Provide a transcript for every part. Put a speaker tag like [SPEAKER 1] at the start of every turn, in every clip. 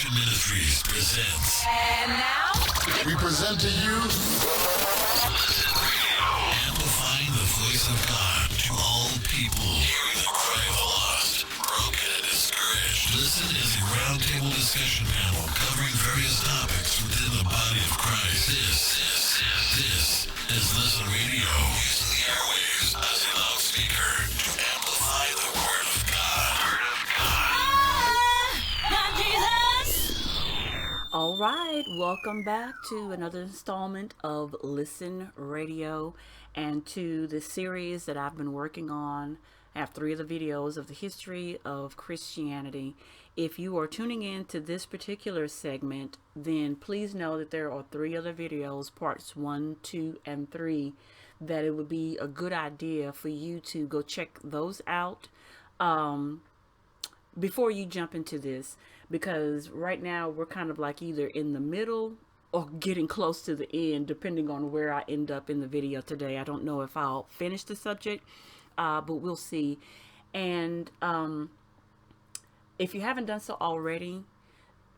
[SPEAKER 1] Christian Ministries presents.
[SPEAKER 2] And now,
[SPEAKER 1] we present to you amplifying the voice of God to all people, hearing the cry of the lost, broken and discouraged. Listen as a roundtable discussion panel covering various topics within the body of Christ. This is Listen Radio, using the airwaves as a loudspeaker to amplify the Word of God.
[SPEAKER 2] all right, welcome back to another installment of Listen Radio and to the series that I've been working on. I have 3 of the videos of the history of Christianity. If you are tuning in to this particular segment, then please know that there are 3 other videos, parts 1, 2, and 3, that it would be a good idea for you to go check those out before you jump into this, because right now we're kind of like either in the middle or getting close to the end, depending on where I end up in the video today. I don't know if I'll finish the subject, but we'll see. And if you haven't done so already,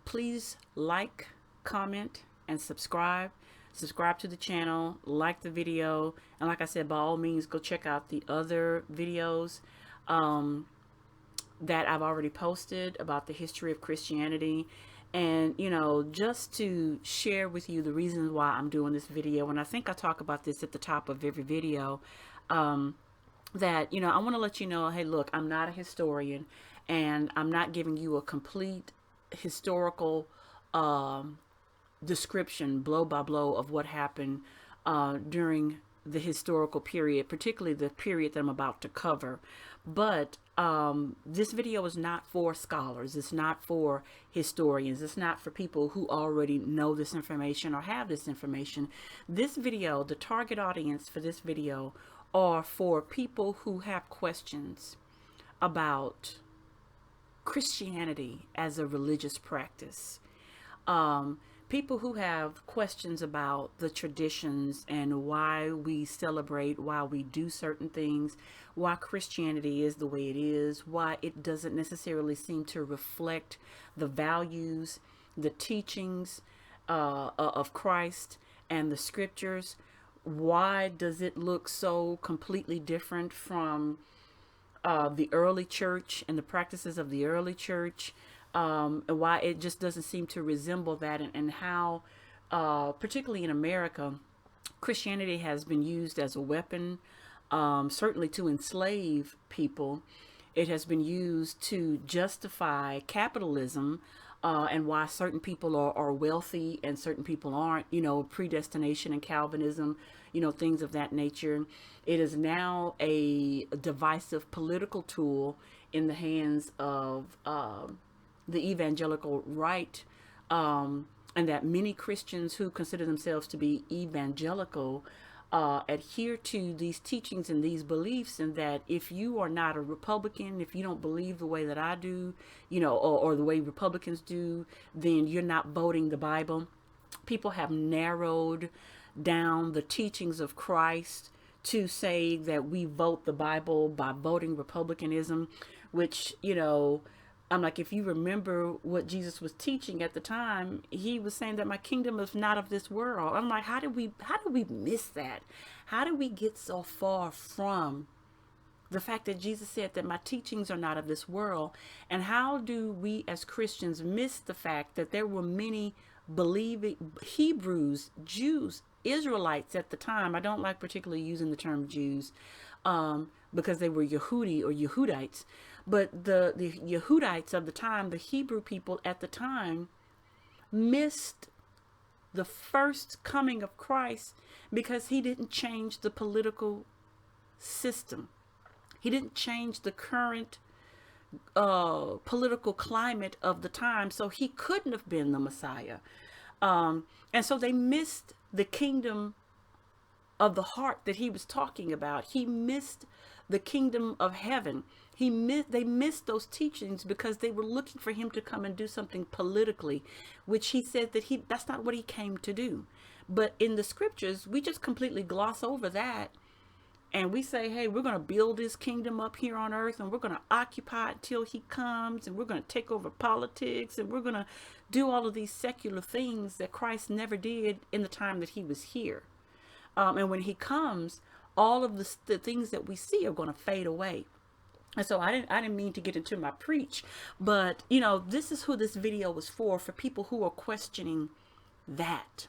[SPEAKER 2] please like, comment, and subscribe. Subscribe to the channel, like the video, and like I said, by all means, go check out the other videos that I've already posted about the history of Christianity. And, you know, just to share with you the reasons why I'm doing this video, and I think I talk about this at the top of every video, that, you know, I want to let you know, hey, look, I'm not a historian, and I'm not giving you a complete historical description, blow by blow, of what happened during the historical period, particularly the period that I'm about to cover. But this video is not for scholars. It's not for historians. It's not for people who already know this information or have this information. This video, the target audience for this video, are for people who have questions about Christianity as a religious practice. People who have questions about the traditions and why we celebrate, why we do certain things, why Christianity is the way it is, why it doesn't necessarily seem to reflect the values, the teachings of Christ and the scriptures. Why does it look so completely different from the early church and the practices of the early church? And why it just doesn't seem to resemble that, and how, particularly in America, Christianity has been used as a weapon, certainly to enslave people. It has been used to justify capitalism, and why certain people are wealthy and certain people aren't, you know, predestination and Calvinism, you know, things of that nature. It is now a divisive political tool in the hands of the evangelical right, and that many Christians who consider themselves to be evangelical adhere to these teachings and these beliefs, and that if you are not a Republican, if you don't believe the way that I do, you know, or the way Republicans do, then you're not voting the Bible. People have narrowed down the teachings of Christ to say that we vote the Bible by voting Republicanism, which, you know, I'm like, if you remember what Jesus was teaching at the time, he was saying that my kingdom is not of this world. I'm like, how did we miss that? How did we get so far from the fact that Jesus said that my teachings are not of this world? And how do we as Christians miss the fact that there were many believing Hebrews, Jews, Israelites at the time? I don't like particularly using the term Jews because they were Yehudi or Yehudites. But the Yehudites of the time, the Hebrew people at the time, missed the first coming of Christ because he didn't change the political system. He didn't change the current political climate of the time, so he couldn't have been the Messiah. And so they missed the kingdom of the heart that he was talking about. He missed the kingdom of heaven. They missed those teachings because they were looking for him to come and do something politically, which he said that that's not what he came to do. But in the scriptures, we just completely gloss over that and we say, hey, we're going to build this kingdom up here on earth, and we're going to occupy it till he comes, and we're going to take over politics, and we're going to do all of these secular things that Christ never did in the time that he was here. And when he comes, all of the things that we see are going to fade away. And so I didn't mean to get into my preach, but this is who this video was for people who are questioning that.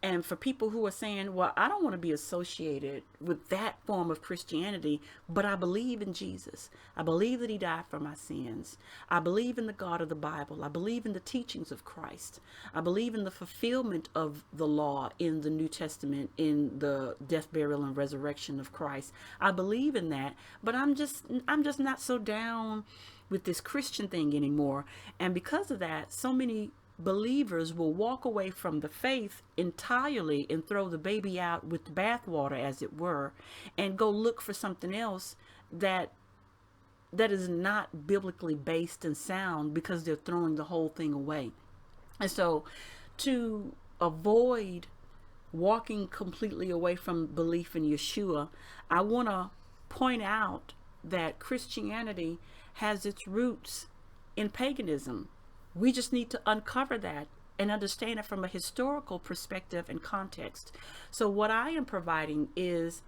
[SPEAKER 2] And for people who are saying, well, I don't want to be associated with that form of Christianity, but I believe in Jesus. I believe that he died for my sins. I believe in the God of the Bible. I believe in the teachings of Christ. I believe in the fulfillment of the law in the New Testament, in the death, burial, and resurrection of Christ. I believe in that, but I'm just not so down with this Christian thing anymore. And because of that, so many believers will walk away from the faith entirely and throw the baby out with the bathwater, as it were, and go look for something else that is not biblically based and sound, because they're throwing the whole thing away. And so to avoid walking completely away from belief in Yeshua, I want to point out that Christianity has its roots in paganism. We just need to uncover that and understand it from a historical perspective and context. So what I am providing is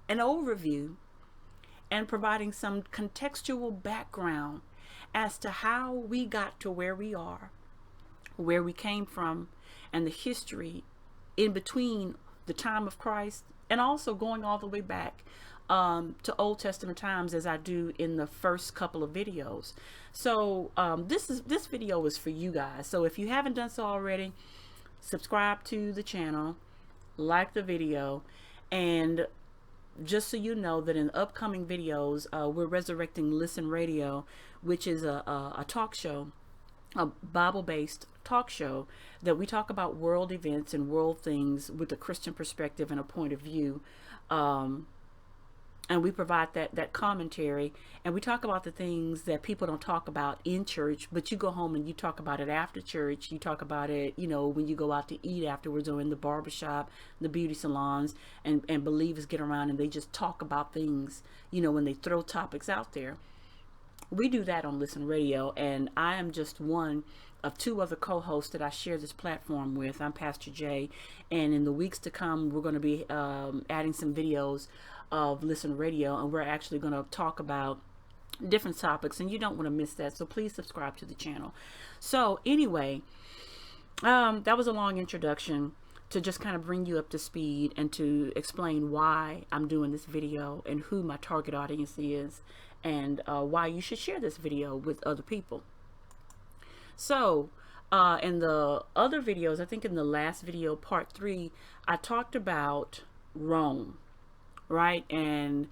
[SPEAKER 2] an overview and providing some contextual background as to how we got to where we are, where we came from, and the history in between the time of Christ, and also going all the way back to Old Testament times, as I do in the first couple of videos. So this video is for you guys. So if you haven't done so already, subscribe to the channel, like the video, and just so you know that in upcoming videos, we're resurrecting Listen Radio, which is a talk show, a Bible-based talk show that we talk about world events and world things with a Christian perspective and a point of view. And we provide that commentary, and we talk about the things that people don't talk about in church, but you go home and you talk about it after church. You talk about it, when you go out to eat afterwards, or in the barbershop, the beauty salons, and believers get around and they just talk about things, when they throw topics out there. We do that on Listen Radio, and I am just one of two other co-hosts that I share this platform with. I'm Pastor Jay, and in the weeks to come, we're going to be adding some videos of Listen Radio, and we're actually going to talk about different topics, and you don't want to miss that, so please subscribe to the channel. So anyway, that was a long introduction to just kind of bring you up to speed and to explain why I'm doing this video and who my target audience is, and why you should share this video with other people. So in the other videos, I think in the last video, part 3, I talked about Rome, right? And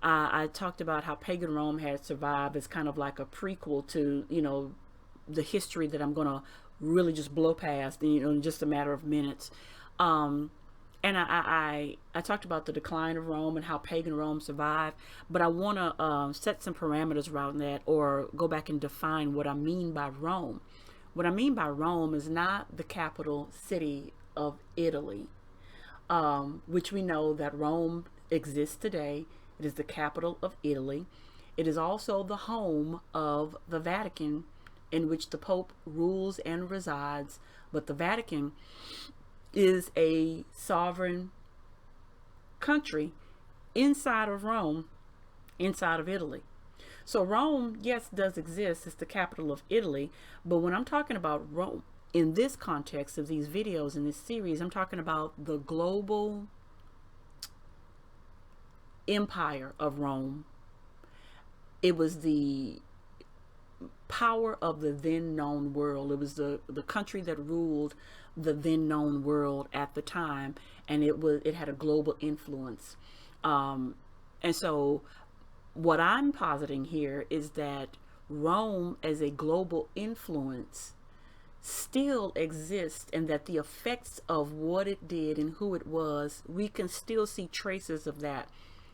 [SPEAKER 2] I talked about how pagan Rome had survived as kind of like a prequel to, the history that I'm going to really just blow past, in just a matter of minutes. And I talked about the decline of Rome and how pagan Rome survived, but I want to set some parameters around that, or go back and define what I mean by Rome. What I mean by Rome is not the capital city of Italy, which we know that Rome exists today. It is the capital of Italy. It is also the home of the Vatican, in which the Pope rules and resides. But the Vatican is a sovereign country inside of Rome, inside of Italy. So Rome, yes, does exist. It's the capital of Italy. But when I'm talking about Rome in this context of these videos in this series, I'm talking about the global empire of Rome. It was the power of the then known world. It was the country that ruled the then known world at the time, and it had a global influence. And so what I'm positing here is that Rome as a global influence still exists, and that the effects of what it did and who it was, we can still see traces of that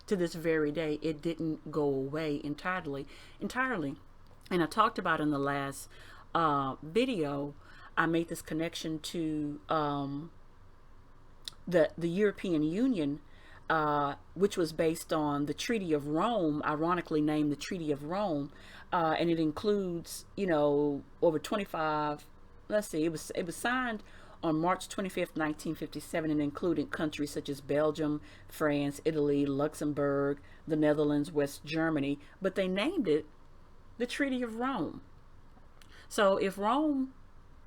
[SPEAKER 2] to this very day. It didn't go away entirely. And I talked about in the last video, I made this connection to the European Union which was based on the Treaty of Rome, ironically named the Treaty of Rome, and it includes, over 25. Let's see, it was signed on March 25th, 1957, and included countries such as Belgium, France, Italy, Luxembourg, the Netherlands, West Germany, but they named it the Treaty of Rome. So if Rome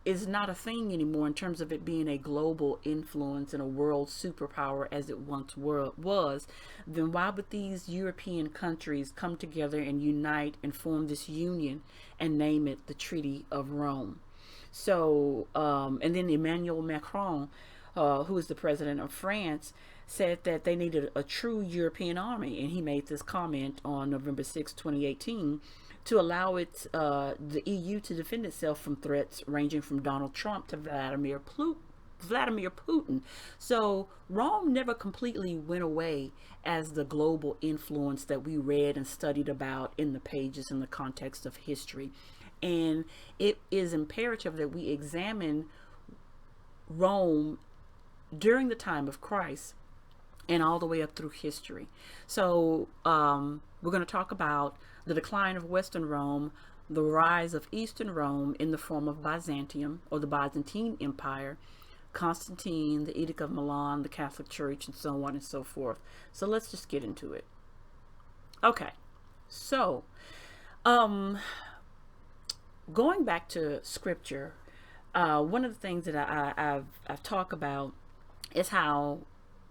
[SPEAKER 2] is not a thing anymore in terms of it being a global influence and a world superpower as it once was, then why would these European countries come together and unite and form this union and name it the Treaty of Rome? So, and then Emmanuel Macron, who is the president of France, said that they needed a true European army. And he made this comment on November 6, 2018, to allow the EU to defend itself from threats ranging from Donald Trump to Vladimir Putin. So Rome never completely went away as the global influence that we read and studied about in the pages in the context of history. And it is imperative that we examine Rome during the time of Christ and all the way up through history. So we're going to talk about the decline of Western Rome, the rise of Eastern Rome in the form of Byzantium, or the Byzantine Empire, Constantine, the Edict of Milan, the Catholic Church, and so on and so forth. So let's just get into it. Okay, so going back to scripture, one of the things that I've talked about is how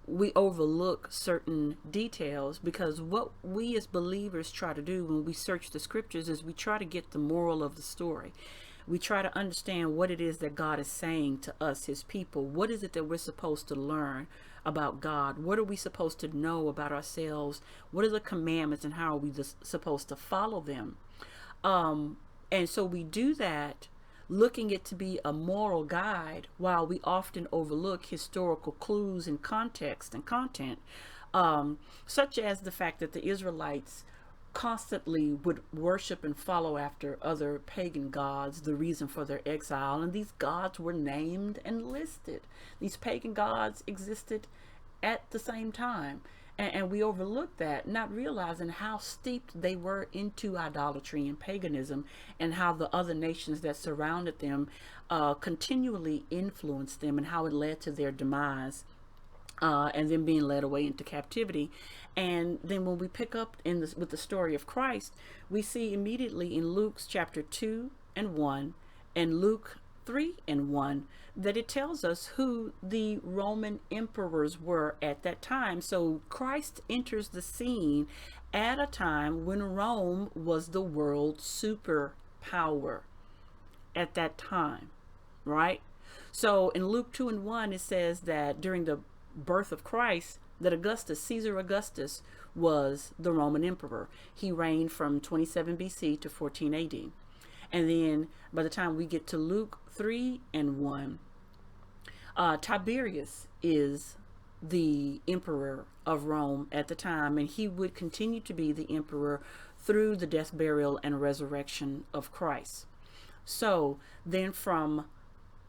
[SPEAKER 2] we overlook certain details, because what we as believers try to do when we search the scriptures is we try to get the moral of the story. We try to understand what it is that God is saying to us, his people. What is it that we're supposed to learn about God? What are we supposed to know about ourselves? What are the commandments and how are we supposed to follow them? And so we do that looking it to be a moral guide, while we often overlook historical clues and context and content, such as the fact that the Israelites constantly would worship and follow after other pagan gods, the reason for their exile. And these gods were named and listed. These pagan gods existed at the same time. And we overlook that, not realizing how steeped they were into idolatry and paganism, and how the other nations that surrounded them continually influenced them, and how it led to their demise, and then being led away into captivity. And then when we pick up with the story of Christ, we see immediately in Luke's chapter 2 and 1 and Luke 3 and 1 that it tells us who the Roman emperors were at that time. So Christ enters the scene at a time when Rome was the world superpower at that time, right? So in Luke 2 and 1, it says that during the birth of Christ, that Caesar Augustus, was the Roman emperor. He reigned from 27 BC to 14 AD. And then by the time we get to Luke 3 and 1, Tiberius is the emperor of Rome at the time, and he would continue to be the emperor through the death, burial, and resurrection of Christ. So then from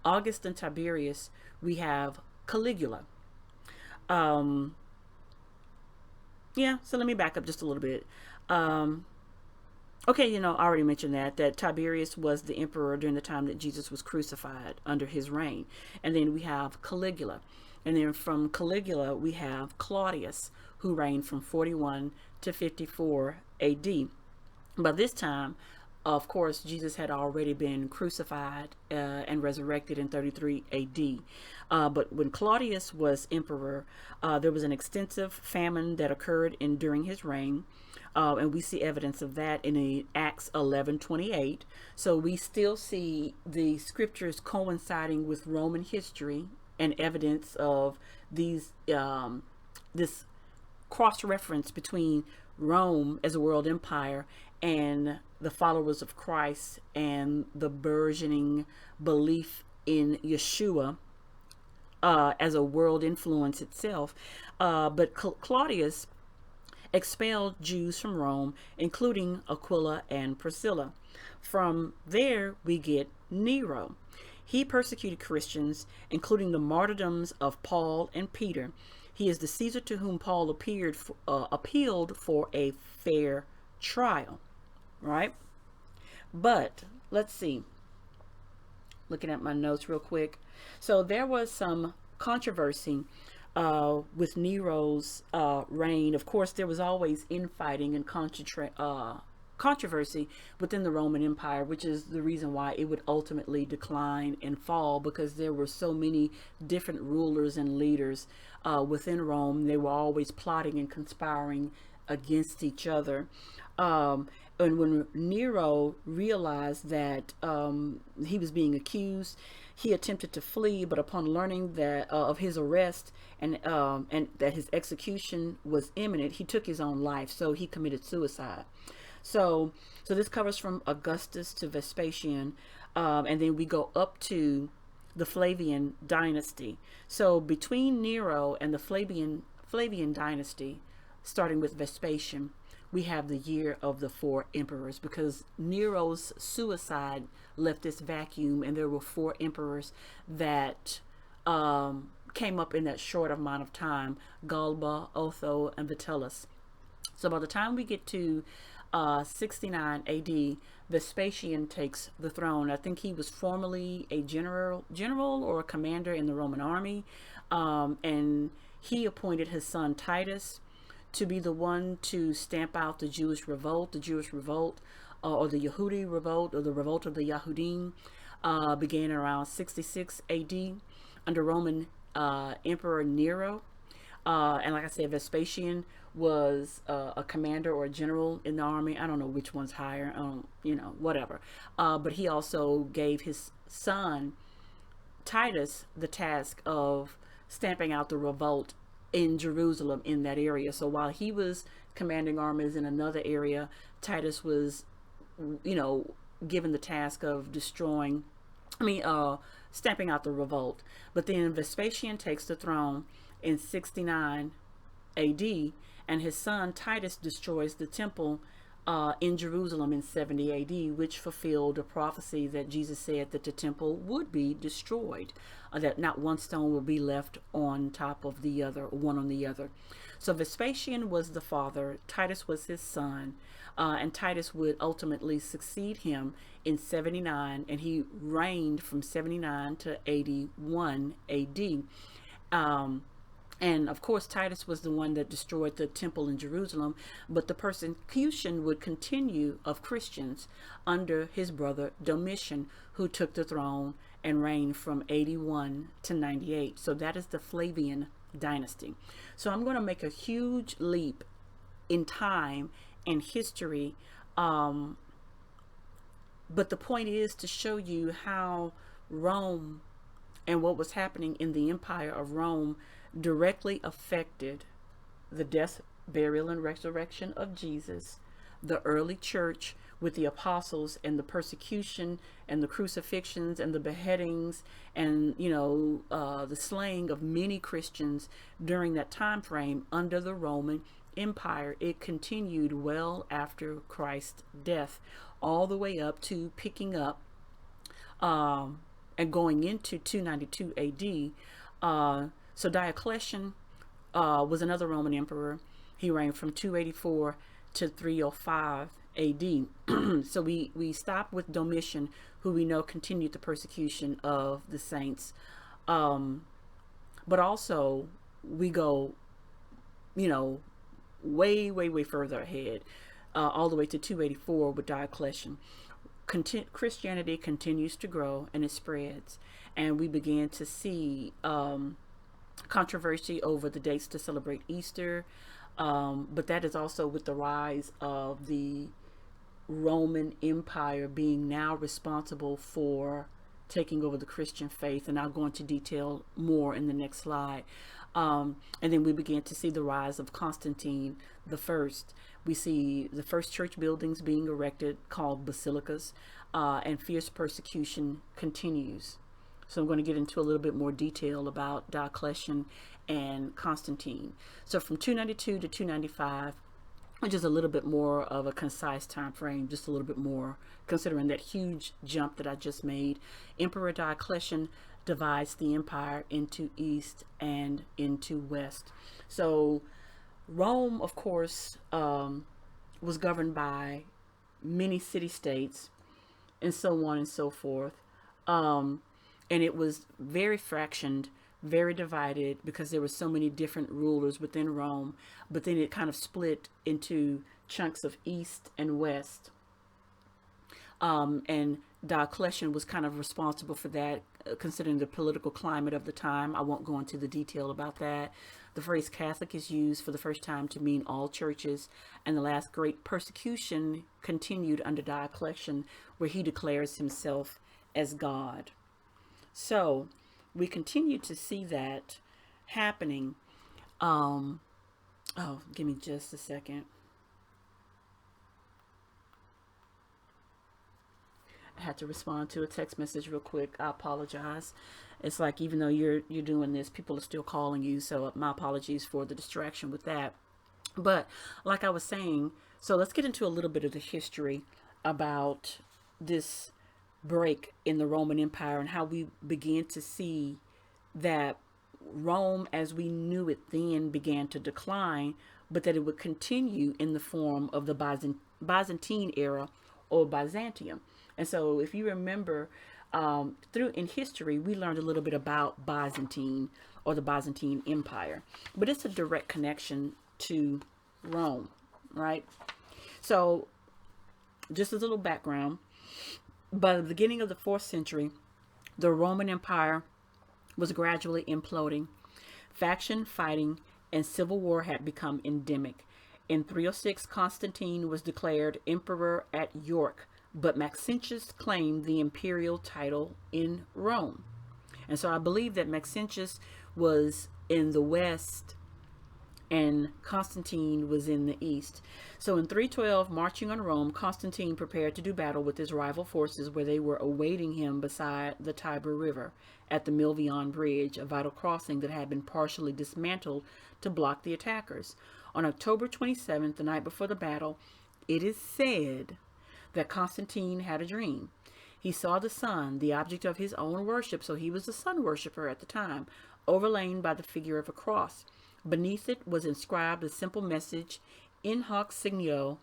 [SPEAKER 2] August and Tiberius, we have Caligula. So let me back up just a little bit. Okay, I already mentioned that Tiberius was the emperor during the time that Jesus was crucified under his reign. And then we have Caligula. And then from Caligula, we have Claudius, who reigned from 41 to 54 AD. By this time, of course, Jesus had already been crucified and resurrected in 33 AD. But when Claudius was emperor, there was an extensive famine that occurred during his reign. And we see evidence of that in Acts 11:28. So we still see the scriptures coinciding with Roman history and evidence of this cross-reference between Rome as a world empire and the followers of Christ and the burgeoning belief in Yeshua as a world influence itself. But Claudius expelled Jews from Rome, including Aquila and Priscilla. From there, we get Nero. He persecuted Christians, including the martyrdoms of Paul and Peter. He is the Caesar to whom Paul appealed for a fair trial, right? But let's see. Looking at my notes real quick. So there was some controversy with Nero's reign. Of course, there was always infighting and controversy within the Roman Empire, which is the reason why it would ultimately decline and fall, because there were so many different rulers and leaders within Rome. They were always plotting and conspiring against each other. And when Nero realized that he was being accused, he attempted to flee, but upon learning that of his arrest and that his execution was imminent, he took his own life. So he committed suicide. So this covers from Augustus to Vespasian, and then we go up to the Flavian Dynasty. So between Nero and the Flavian Dynasty, starting with Vespasian, we have the year of the 4 emperors, because Nero's suicide left this vacuum, and there were 4 emperors that came up in that short amount of time: Galba, Otho, and Vitellius. So by the time we get to 69 AD, Vespasian takes the throne. I think he was formerly a general or a commander in the Roman army, and he appointed his son Titus to be the one to stamp out the Jewish revolt. Or the Yehudi revolt, or the revolt of the Yahudim, began around 66 AD under Roman Emperor Nero. And like I said, Vespasian was a commander or a general in the army. I don't know which one's higher, whatever. But he also gave his son Titus the task of stamping out the revolt in Jerusalem, in that area. So while he was commanding armies in another area, Titus was, given the task of stamping out the revolt. But then Vespasian takes the throne in 69 AD, and his son Titus destroys the temple in Jerusalem in 70 AD, which fulfilled a prophecy that Jesus said that the temple would be destroyed, that not one stone would be left on top of the other, one on the other. So Vespasian was the father, Titus was his son, and Titus would ultimately succeed him in 79, and he reigned from 79 to 81 AD. And of course, Titus was the one that destroyed the temple in Jerusalem, but the persecution would continue of Christians under his brother Domitian, who took the throne and reigned from 81 to 98. So that is the Flavian Dynasty. So I'm going to make a huge leap in time and history, but the point is to show you how Rome and what was happening in the Empire of Rome directly affected the death, burial, and resurrection of Jesus, the early church with the apostles, and the persecution and the crucifixions and the beheadings and the slaying of many Christians during that time frame under the Roman Empire. It continued well after Christ's death, all the way up to picking up and going into 292 AD. So Diocletian was another Roman emperor. He reigned from 284 to 305 AD. So we stop with Domitian, who we know continued the persecution of the saints. But also we go, way further ahead, all the way to 284 with Diocletian. Christianity continues to grow and it spreads, and we began to see controversy over the dates to celebrate Easter, but that is also with the rise of the Roman Empire being now responsible for taking over the Christian faith, and I'll go into detail more in the next slide. And then we began to see the rise of Constantine the First. We see the first church buildings being erected called basilicas, and fierce persecution continues. So I'm going to get into a little bit more detail about Diocletian and Constantine. So from 292 to 295, which is a little bit more of a concise time frame, just a little bit more considering that huge jump that I just made. Emperor Diocletian divides the empire into east and into west. So Rome, of course, was governed by many city-states and so on and so forth. And it was very fractioned, very divided, because there were so many different rulers within Rome. But then it kind of split into chunks of east and west. And Diocletian was kind of responsible for that, considering the political climate of the time. I won't go into the detail about that. The phrase Catholic is used for the first time to mean all churches, and the last great persecution continued under Diocletian, where he declares himself as God. So we continue to see that happening. Oh, give me just a second. I had to respond to a text message real quick. I apologize. It's like, even though you're doing this, people are still calling you. So my apologies for the distraction with that. But like I was saying, so let's get into a little bit of the history about this break in the Roman Empire and how we began to see that Rome as we knew it then began to decline, but that it would continue in the form of the Byzantine era, or Byzantium. And so if you remember, through in history, we learned a little bit about Byzantine, or the Byzantine Empire, but it's a direct connection to Rome, right? So just a little background. By the beginning of the 4th century, the Roman Empire was gradually imploding. Faction fighting and civil war had become endemic. In 306, Constantine was declared emperor at York, but Maxentius claimed the imperial title in Rome. And so I believe that Maxentius was in the west and Constantine was in the east. So in 312, marching on Rome, Constantine prepared to do battle with his rival forces, where they were awaiting him beside the Tiber River at the Milvian Bridge, a vital crossing that had been partially dismantled to block the attackers. On October 27th, the night before the battle, it is said that Constantine had a dream. He saw the sun, the object of his own worship, so he was a sun worshiper at the time, overlain by the figure of a cross. Beneath it was inscribed a simple message, In hoc signo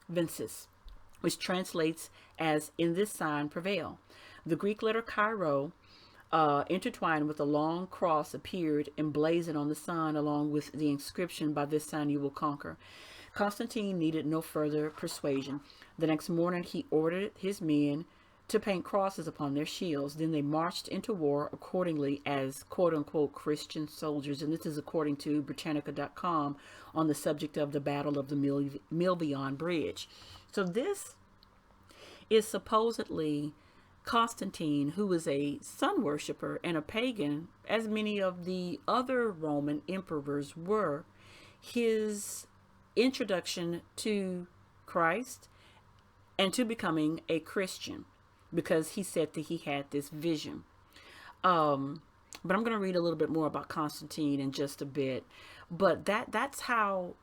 [SPEAKER 2] vinces, which translates as "in this sign prevail." The Greek letter Chi-Rho, intertwined with a long cross, appeared emblazoned on the sun, along with the inscription, "By this sign you will conquer." Constantine needed no further persuasion. The next morning he ordered his men to paint crosses upon their shields. Then they marched into war accordingly as quote-unquote Christian soldiers. And this is according to Britannica.com on the subject of the Battle of the Milvian Bridge. So this is supposedly Constantine, who was a sun worshiper and a pagan, as many of the other Roman emperors were, his introduction to Christ and to becoming a Christian, because he said that he had this vision. But I'm going to read a little bit more about Constantine in just a bit. But that's how,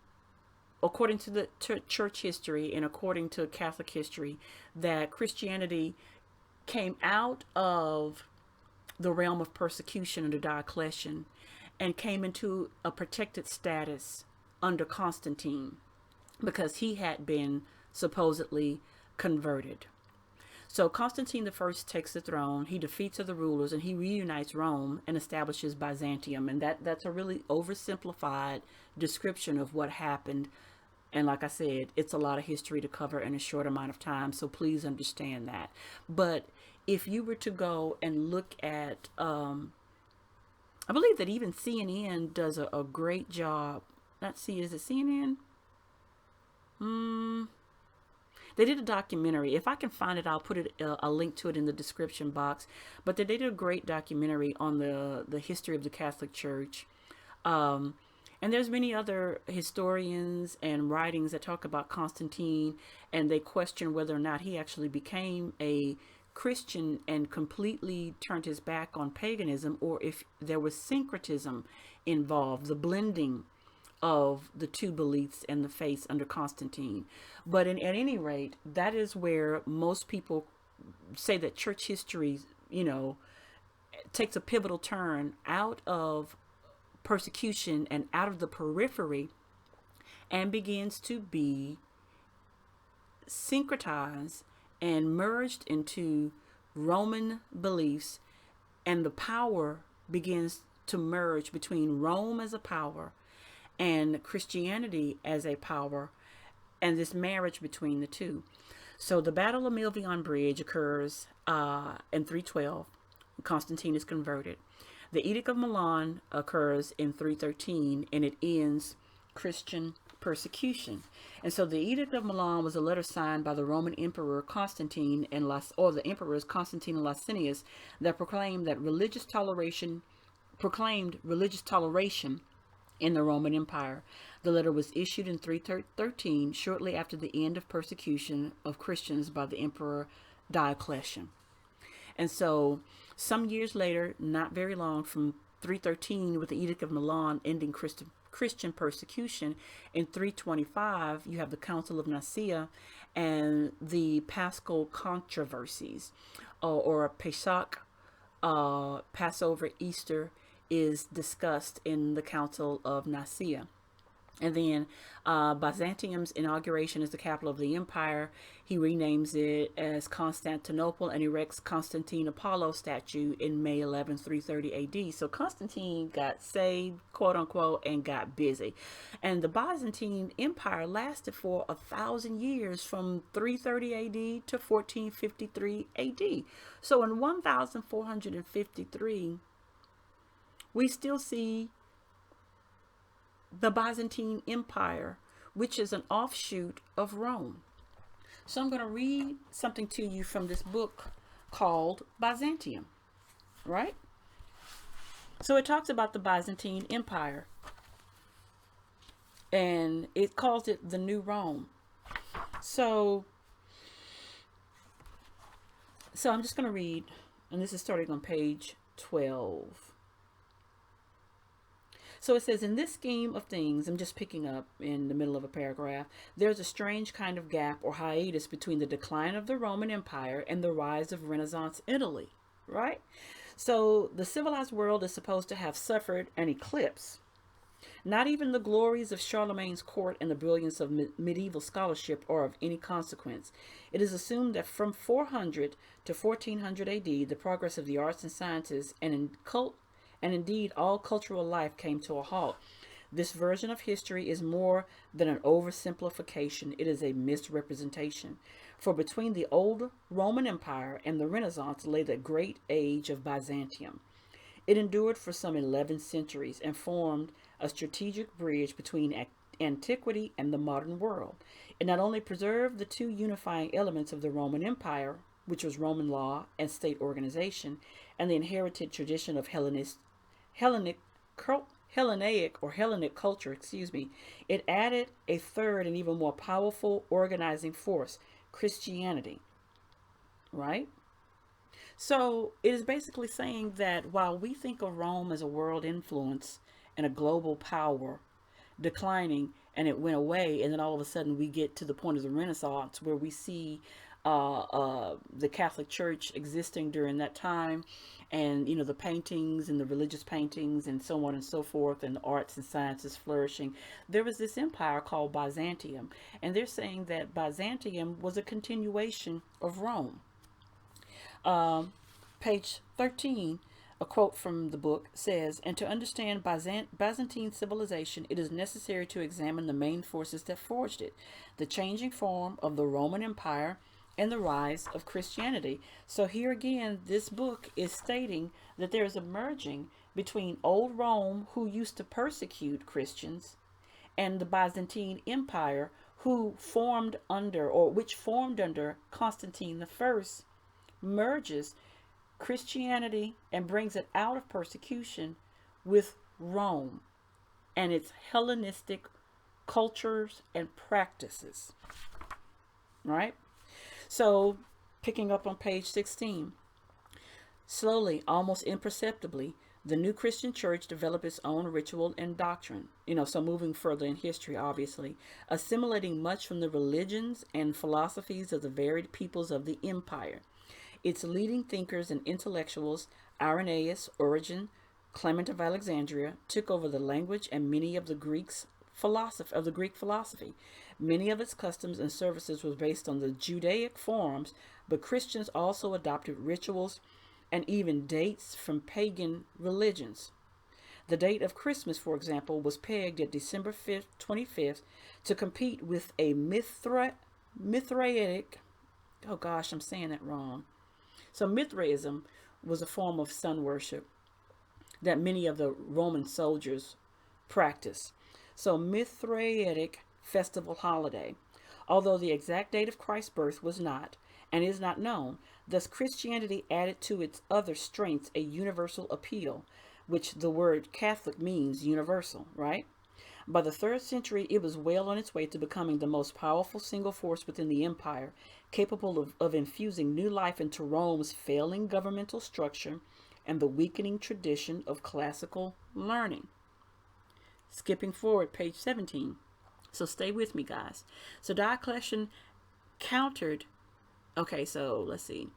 [SPEAKER 2] according to the church history and according to Catholic history, that Christianity came out of the realm of persecution under Diocletian and came into a protected status under Constantine, because he had been supposedly converted. So Constantine I takes the throne, he defeats other rulers, and he reunites Rome and establishes Byzantium. And that's a really oversimplified description of what happened. And like I said, it's a lot of history to cover in a short amount of time, so please understand that. But if you were to go and look at, I believe that even CNN does a great job. Let's see, is it CNN? They did a documentary. If I can find it, I'll put a link to it in the description box. But they did a great documentary on the history of the Catholic Church. And there's many other historians and writings that talk about Constantine, and they question whether or not he actually became a Christian and completely turned his back on paganism, or if there was syncretism involved, the blending of the two beliefs and the faiths under Constantine. But at any rate, that is where most people say that church history, takes a pivotal turn out of persecution and out of the periphery and begins to be syncretized and merged into Roman beliefs, and the power begins to merge between Rome as a power and Christianity as a power, and this marriage between the two. So the Battle of Milvian Bridge occurs in 312. Constantine is converted. The Edict of Milan occurs in 313, and it ends Christian persecution. And so the Edict of Milan was a letter signed by the Roman Emperor Constantine the emperors Constantine and Licinius that proclaimed religious toleration in the Roman Empire. The letter was issued in 313, shortly after the end of persecution of Christians by the Emperor Diocletian. And so some years later, not very long from 313, with the Edict of Milan ending Christian persecution, in 325, you have the Council of Nicaea and the Paschal Controversies, or Pesach, Passover, Easter, is discussed in the Council of Nicaea. And then Byzantium's inauguration as the capital of the empire, he renames it as Constantinople and erects Constantine Apollo statue in May 11, 330 AD. So Constantine got saved, quote unquote, and got busy. And the Byzantine Empire lasted for 1,000 years, from 330 AD to 1453 AD. So in 1453, we still see the Byzantine Empire, which is an offshoot of Rome. So I'm going to read something to you from this book called Byzantium, right? So it talks about the Byzantine Empire, and it calls it the New Rome. So I'm just going to read, and this is starting on page 12. So it says, in this scheme of things, I'm just picking up in the middle of a paragraph, there's a strange kind of gap or hiatus between the decline of the Roman Empire and the rise of Renaissance Italy, right? So the civilized world is supposed to have suffered an eclipse. Not even the glories of Charlemagne's court and the brilliance of medieval scholarship are of any consequence. It is assumed that from 400 to 1400 AD, the progress of the arts and sciences and indeed all cultural life came to a halt. This version of history is more than an oversimplification. It is a misrepresentation. For between the old Roman Empire and the Renaissance lay the great age of Byzantium. It endured for some 11 centuries and formed a strategic bridge between antiquity and the modern world. It not only preserved the two unifying elements of the Roman Empire, which was Roman law and state organization, and the inherited tradition of Hellenic culture, it added a third and even more powerful organizing force, Christianity, right? So it is basically saying that while we think of Rome as a world influence and a global power declining, and it went away, and then all of a sudden we get to the point of the Renaissance where we see the Catholic Church existing during that time, and the paintings and the religious paintings and so on and so forth, and the arts and sciences flourishing. There was this empire called Byzantium, and they're saying that Byzantium was a continuation of Rome. Page 13, a quote from the book says, and to understand Byzantine civilization, it is necessary to examine the main forces that forged it, the changing form of the Roman Empire and the rise of Christianity. So here again, this book is stating that there is a merging between old Rome, who used to persecute Christians, and the Byzantine Empire, which formed under Constantine I, merges Christianity and brings it out of persecution with Rome and its Hellenistic cultures and practices, right? So, picking up on page 16, slowly, almost imperceptibly, The new Christian church developed its own ritual and doctrine, so moving further in history, obviously, assimilating much from the religions and philosophies of the varied peoples of the empire. Its leading thinkers and intellectuals, Irenaeus, Origen, Clement of Alexandria, took over the language and many of the Greek philosophy. Many of its customs and services was based on the Judaic forms, but Christians also adopted rituals and even dates from pagan religions. The date of Christmas, for example, was pegged at December 5th, 25th to compete with a Mithraic, oh gosh, I'm saying that wrong. So Mithraism was a form of sun worship that many of the Roman soldiers practiced. So Mithraic festival holiday, although the exact date of Christ's birth was not and is not known, thus Christianity added to its other strengths a universal appeal, which the word Catholic means universal, right? By the 3rd century, it was well on its way to becoming the most powerful single force within the empire, capable of infusing new life into Rome's failing governmental structure and the weakening tradition of classical learning. Skipping forward, page 17. So stay with me, guys. So Diocletian countered, so let's see.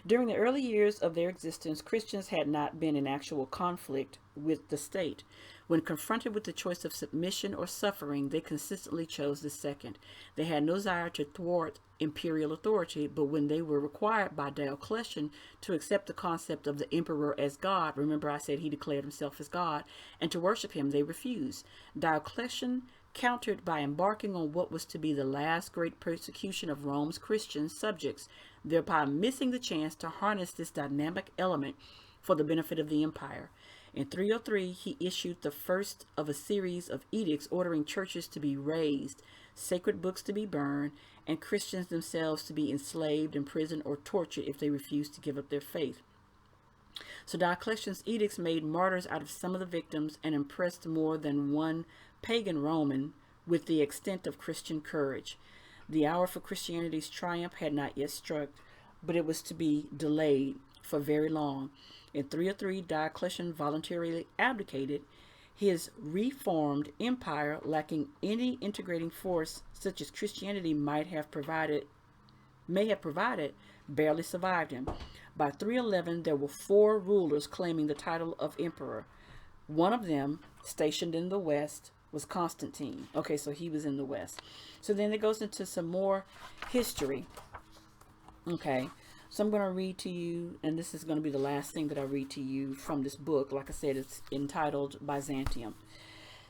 [SPEAKER 2] During the early years of their existence, Christians had not been in actual conflict with the state. When confronted with the choice of submission or suffering, they consistently chose the second. They had no desire to thwart imperial authority, but when they were required by Diocletian to accept the concept of the emperor as God, remember I said he declared himself as God, and to worship him, they refused. Diocletian countered by embarking on what was to be the last great persecution of Rome's Christian subjects, thereby missing the chance to harness this dynamic element for the benefit of the empire. In 303, he issued the first of a series of edicts ordering churches to be razed, sacred books to be burned, and Christians themselves to be enslaved, imprisoned, or tortured if they refused to give up their faith. So Diocletian's edicts made martyrs out of some of the victims and impressed more than one pagan Roman with the extent of Christian courage. The hour for Christianity's triumph had not yet struck, but it was to be delayed for very long. In 303, Diocletian voluntarily abdicated. His reformed empire, lacking any integrating force such as Christianity may have provided, barely survived him. By 311, there were 4 rulers claiming the title of emperor. One of them, stationed in the west, was Constantine. So he was in the west. So then it goes into some more history. So I'm going to read to you, and this is going to be the last thing that I read to you from this book. Like I said, it's entitled Byzantium.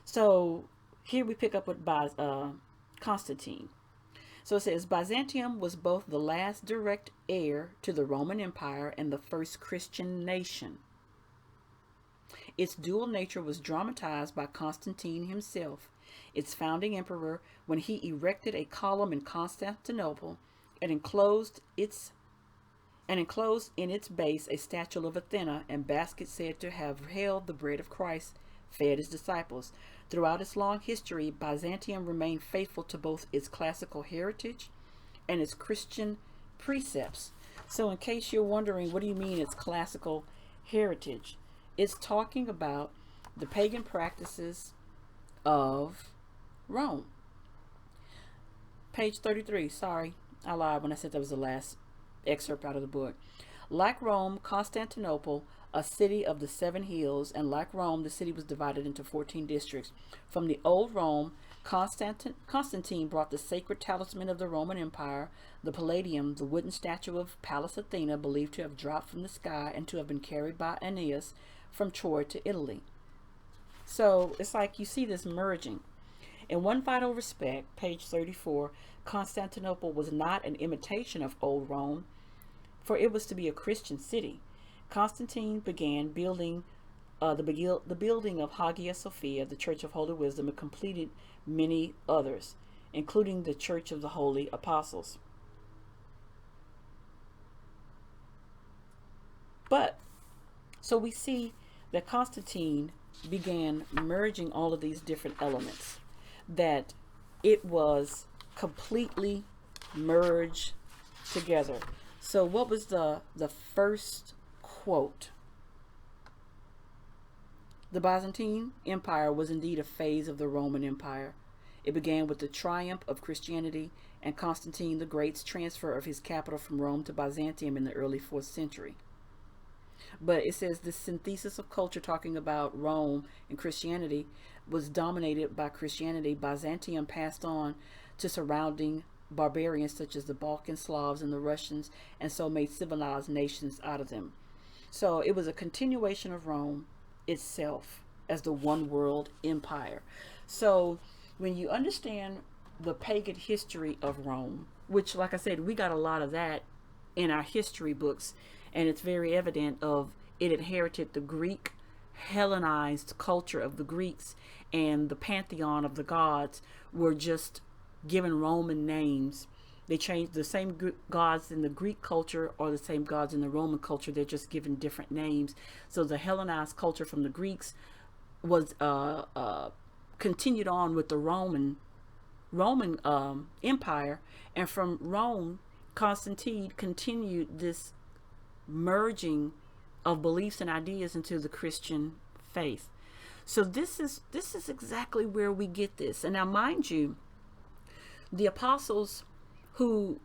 [SPEAKER 2] So here we pick up with Constantine. So it says, Byzantium was both the last direct heir to the Roman Empire and the first Christian nation. Its dual nature was dramatized by Constantine himself, its founding emperor, when he erected a column in Constantinople and enclosed in its base a statue of Athena and basket said to have held the bread of Christ, fed his disciples. Throughout its long history, Byzantium remained faithful to both its classical heritage and its Christian precepts. So in case you're wondering, what do you mean it's classical heritage? It's talking about the pagan practices of Rome. Page 33. Sorry, I lied when I said that was the last excerpt out of the book. Like Rome, Constantinople, a city of the 7 hills, and like Rome, the city was divided into 14 districts. From the old Rome, Constantine brought the sacred talisman of the Roman Empire, the Palladium, the wooden statue of Pallas Athena, believed to have dropped from the sky and to have been carried by Aeneas from Troy to Italy. So it's like you see this merging. In one vital respect, page 34, Constantinople was not an imitation of old Rome, for it was to be a Christian city. Constantine began building the building of Hagia Sophia, the Church of Holy Wisdom, and completed many others, including the Church of the Holy Apostles. So we see that Constantine began merging all of these different elements, that it was completely merged together. So what was the first quote The Byzantine Empire was indeed a phase of the Roman Empire. It began with the triumph of Christianity and Constantine the Great's transfer of his capital from Rome to Byzantium in the early 4th century. But it says the synthesis of culture, talking about Rome and Christianity, was dominated by Christianity. Byzantium passed on to surrounding barbarians such as the Balkan Slavs and the Russians, and so made civilized nations out of them. So it was a continuation of Rome itself as the one world empire. So when you understand the pagan history of Rome, which, like I said, we got a lot of that in our history books, and it's very evident of it inherited the Greek Hellenized culture of the Greeks, and the pantheon of the gods were just given Roman names. They changed the same gods in the Greek culture or the same gods in the Roman culture. They're just given different names. So the Hellenized culture from the Greeks was continued on with the Roman Empire, and from Rome, Constantine continued this merging of beliefs and ideas into the Christian faith. So this is exactly where we get this. And now, mind you, the apostles, who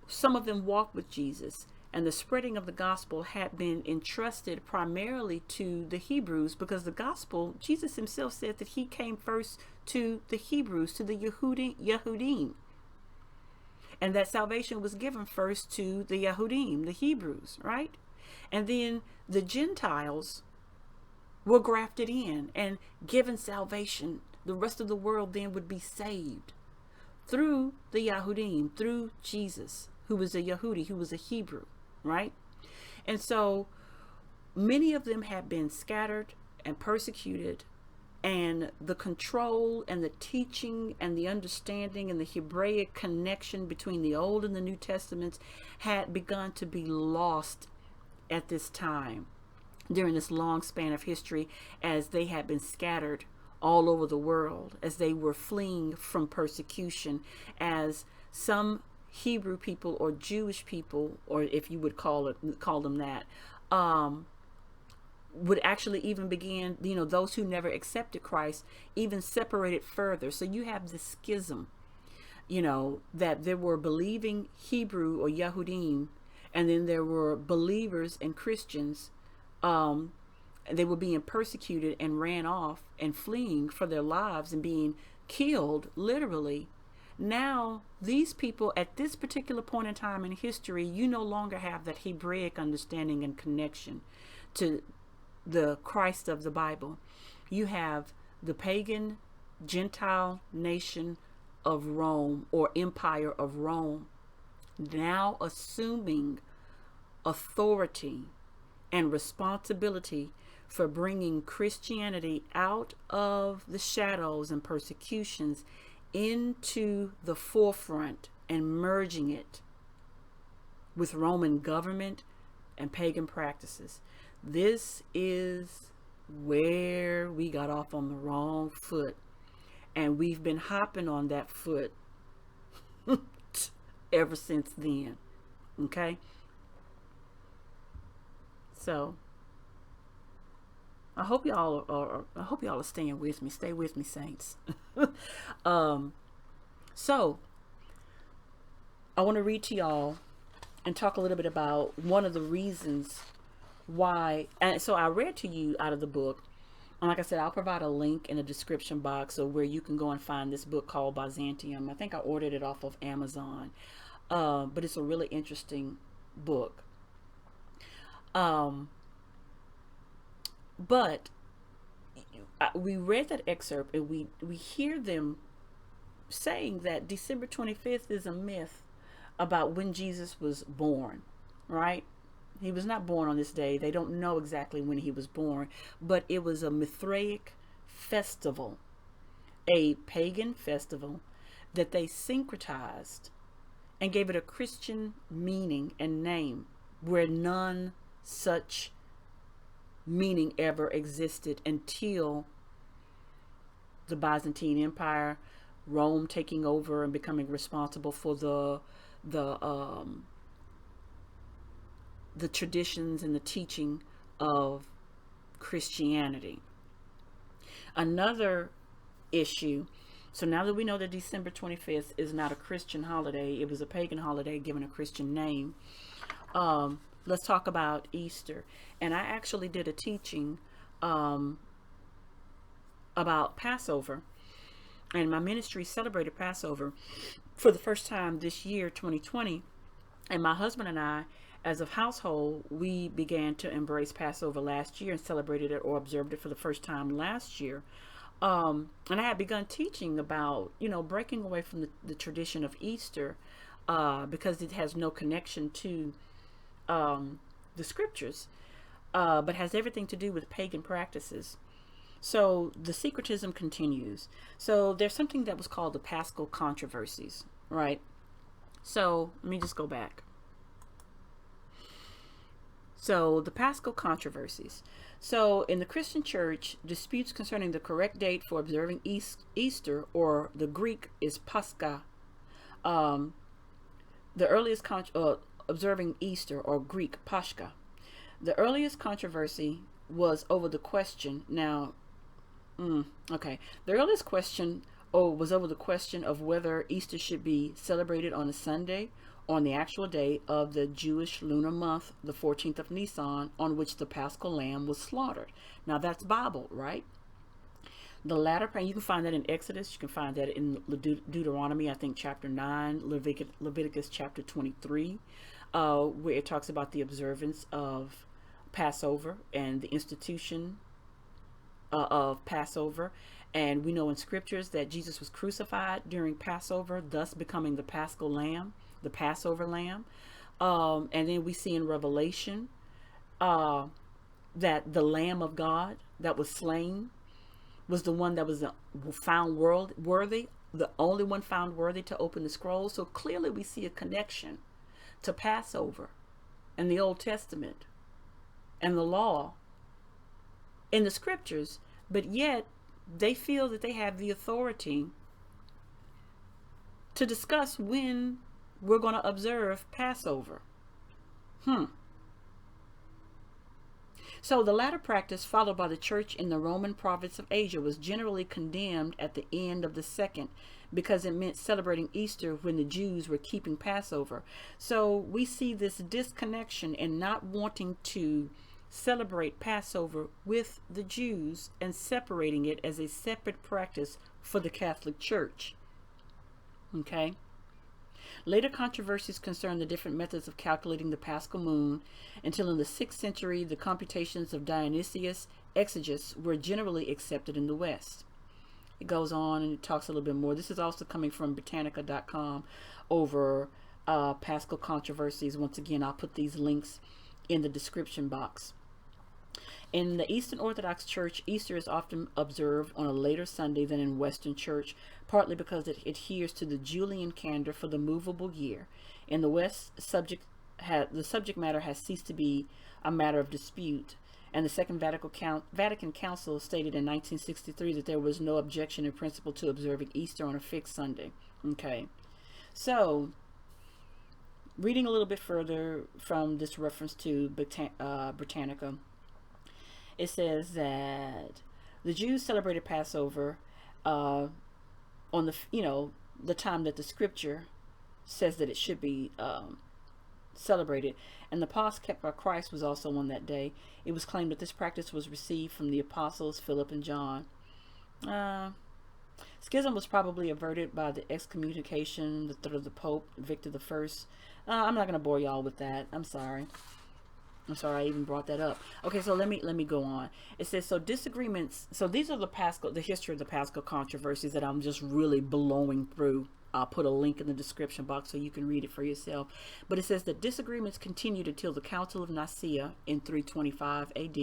[SPEAKER 2] some of them walked with Jesus, and the spreading of the gospel had been entrusted primarily to the Hebrews, because the gospel, Jesus himself said that he came first to the Hebrews, to the Yehudim, and that salvation was given first to the Yehudim, the Hebrews, right? And then the Gentiles were grafted in and given salvation. The rest of the world then would be saved through the Yehudim, through Jesus, who was a Yehudi, who was a Hebrew, right? And so many of them had been scattered and persecuted, and the control and the teaching and the understanding and the Hebraic connection between the Old and the New Testaments had begun to be lost at this time, during this long span of history, as they had been scattered all over the world, as they were fleeing from persecution, as some Hebrew people or Jewish people, or if you would call them that, would actually even begin, those who never accepted Christ, even separated further. So you have this schism, that there were believing Hebrew or Yehudim, and then there were believers and Christians. They were being persecuted and ran off and fleeing for their lives and being killed, literally. Now, these people at this particular point in time in history, you no longer have that Hebraic understanding and connection to the Christ of the Bible. You have the pagan Gentile nation of Rome, or empire of Rome, now assuming authority and responsibility for bringing Christianity out of the shadows and persecutions into the forefront and merging it with Roman government and pagan practices. This is where we got off on the wrong foot, and we've been hopping on that foot ever since then. Okay? So I hope y'all are staying with me. Stay with me, saints. So I want to read to y'all and talk a little bit about one of the reasons why. And so I read to you out of the book. And like I said, I'll provide a link in the description box of where you can go and find this book called Byzantium. I think I ordered it off of Amazon. But it's a really interesting book. But we read that excerpt, and we hear them saying that December 25th is a myth about when Jesus was born, right? He was not born on this day. They don't know exactly when he was born, but it was a Mithraic festival, a pagan festival that they syncretized and gave it a Christian meaning and name, where none such meaning ever existed until the Byzantine Empire, Rome taking over and becoming responsible for the traditions and the teaching of Christianity. Another issue. So now that we know that December 25th is not a Christian holiday, it was a pagan holiday given a Christian name. Let's talk about Easter. And I actually did a teaching about Passover. And my ministry celebrated Passover for the first time this year, 2020. And my husband and I, as a household, we began to embrace Passover last year and celebrated it or observed it for the first time last year. And I had begun teaching about, breaking away from the tradition of Easter because it has no connection to the scriptures, but has everything to do with pagan practices. So the syncretism continues. So there's something that was called the Paschal Controversies, right? So let me just go back. So the Paschal Controversies. So in the Christian church, disputes concerning the correct date for observing Easter, or the Greek is Pascha. The earliest observing Easter, or Greek Pascha. The earliest controversy was over the question. Now, the earliest question was over the question of whether Easter should be celebrated on a Sunday or on the actual day of the Jewish lunar month, the 14th of Nisan, on which the Paschal lamb was slaughtered. Now that's Bible, right? The latter part, you can find that in Exodus, you can find that in Deuteronomy, I think chapter 9, Leviticus chapter 23, where it talks about the observance of Passover and the institution of Passover. And we know in scriptures that Jesus was crucified during Passover, thus becoming the Paschal lamb, the Passover lamb. And then we see in Revelation that the Lamb of God that was slain was the one that was found worthy, the only one found worthy to open the scroll. So clearly we see a connection to Passover and the Old Testament and the law in the scriptures, but yet they feel that they have the authority to discuss when we're going to observe Passover. So the latter practice followed by the church in the Roman province of Asia was generally condemned at the end of the second, because it meant celebrating Easter when the Jews were keeping Passover. So we see this disconnection in not wanting to celebrate Passover with the Jews and separating it as a separate practice for the Catholic Church. Okay. Later controversies concern the different methods of calculating the Paschal moon, until in the 6th century the computations of Dionysius Exegetus were generally accepted in the West. It goes on and it talks a little bit more. This is also coming from Britannica.com over Paschal Controversies. Once again, I'll put these links in the description box. In the Eastern Orthodox Church, Easter is often observed on a later Sunday than in Western Church, partly because it adheres to the Julian calendar for the movable year. In the West, the subject matter has ceased to be a matter of dispute, and the Second Vatican Council stated in 1963 that there was no objection in principle to observing Easter on a fixed Sunday. Okay, so reading a little bit further from this reference to Britannica, it says that the Jews celebrated Passover on the time that the scripture says that it should be celebrated, and the pause kept by Christ was also on that day. It was claimed that this practice was received from the apostles Philip and John. Schism was probably averted by the excommunication, the threat of the Pope Victor I. I'm not going to bore y'all with that. I'm sorry I even brought that up. Okay, so let me go on. It says, so disagreements, so these are the history of the Paschal Controversies that I'm just really blowing through. I'll put a link in the description box so you can read it for yourself. But it says that disagreements continued until the Council of Nicaea in 325 AD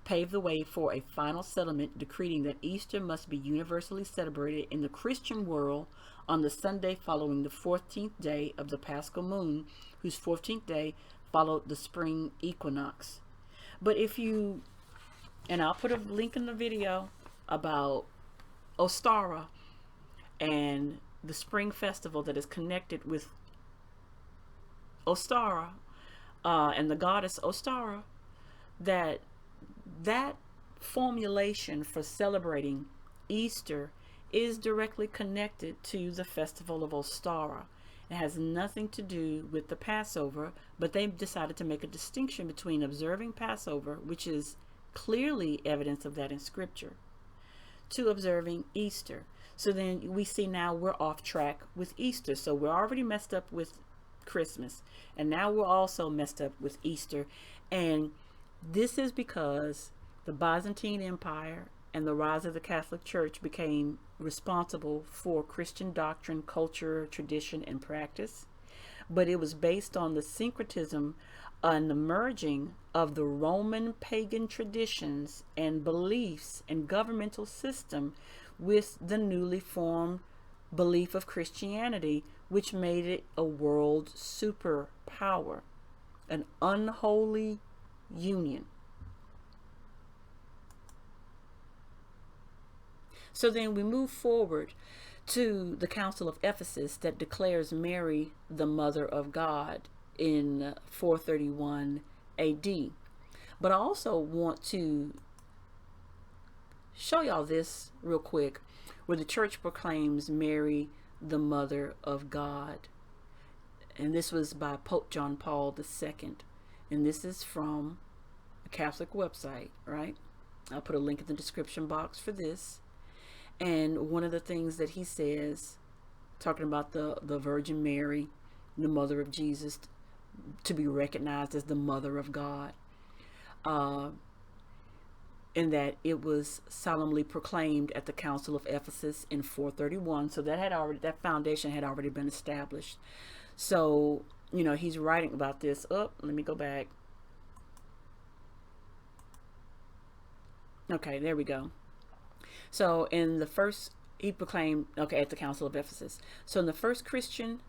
[SPEAKER 2] paved the way for a final settlement decreting that Easter must be universally celebrated in the Christian world on the Sunday following the 14th day of the Paschal moon, whose 14th day followed the spring equinox. But and I'll put a link in the video about Ostara and the spring festival that is connected with Ostara and the goddess Ostara, that formulation for celebrating Easter is directly connected to the festival of Ostara. It has nothing to do with the Passover, but they decided to make a distinction between observing Passover, which is clearly evidence of that in Scripture, to observing Easter. So then we see now we're off track with Easter. So we're already messed up with Christmas, and now we're also messed up with Easter. And this is because the Byzantine Empire and the rise of the Catholic Church became responsible for Christian doctrine, culture, tradition, and practice. But it was based on the syncretism and the merging of the Roman pagan traditions and beliefs and governmental system with the newly formed belief of Christianity, which made it a world superpower, an unholy union. So then we move forward to the Council of Ephesus that declares Mary the Mother of God in 431 AD. But I also want to show y'all this real quick, where the church proclaims Mary the Mother of God. And this was by Pope John Paul II. And this is from a Catholic website, right? I'll put a link in the description box for this. And one of the things that he says, talking about the Virgin Mary, the mother of Jesus, to be recognized as the Mother of God, and that it was solemnly proclaimed at the Council of Ephesus in 431. So that foundation had already been established. So, he's writing about this. Let me go back. Okay, there we go. So he proclaimed, at the Council of Ephesus. So in the first Christian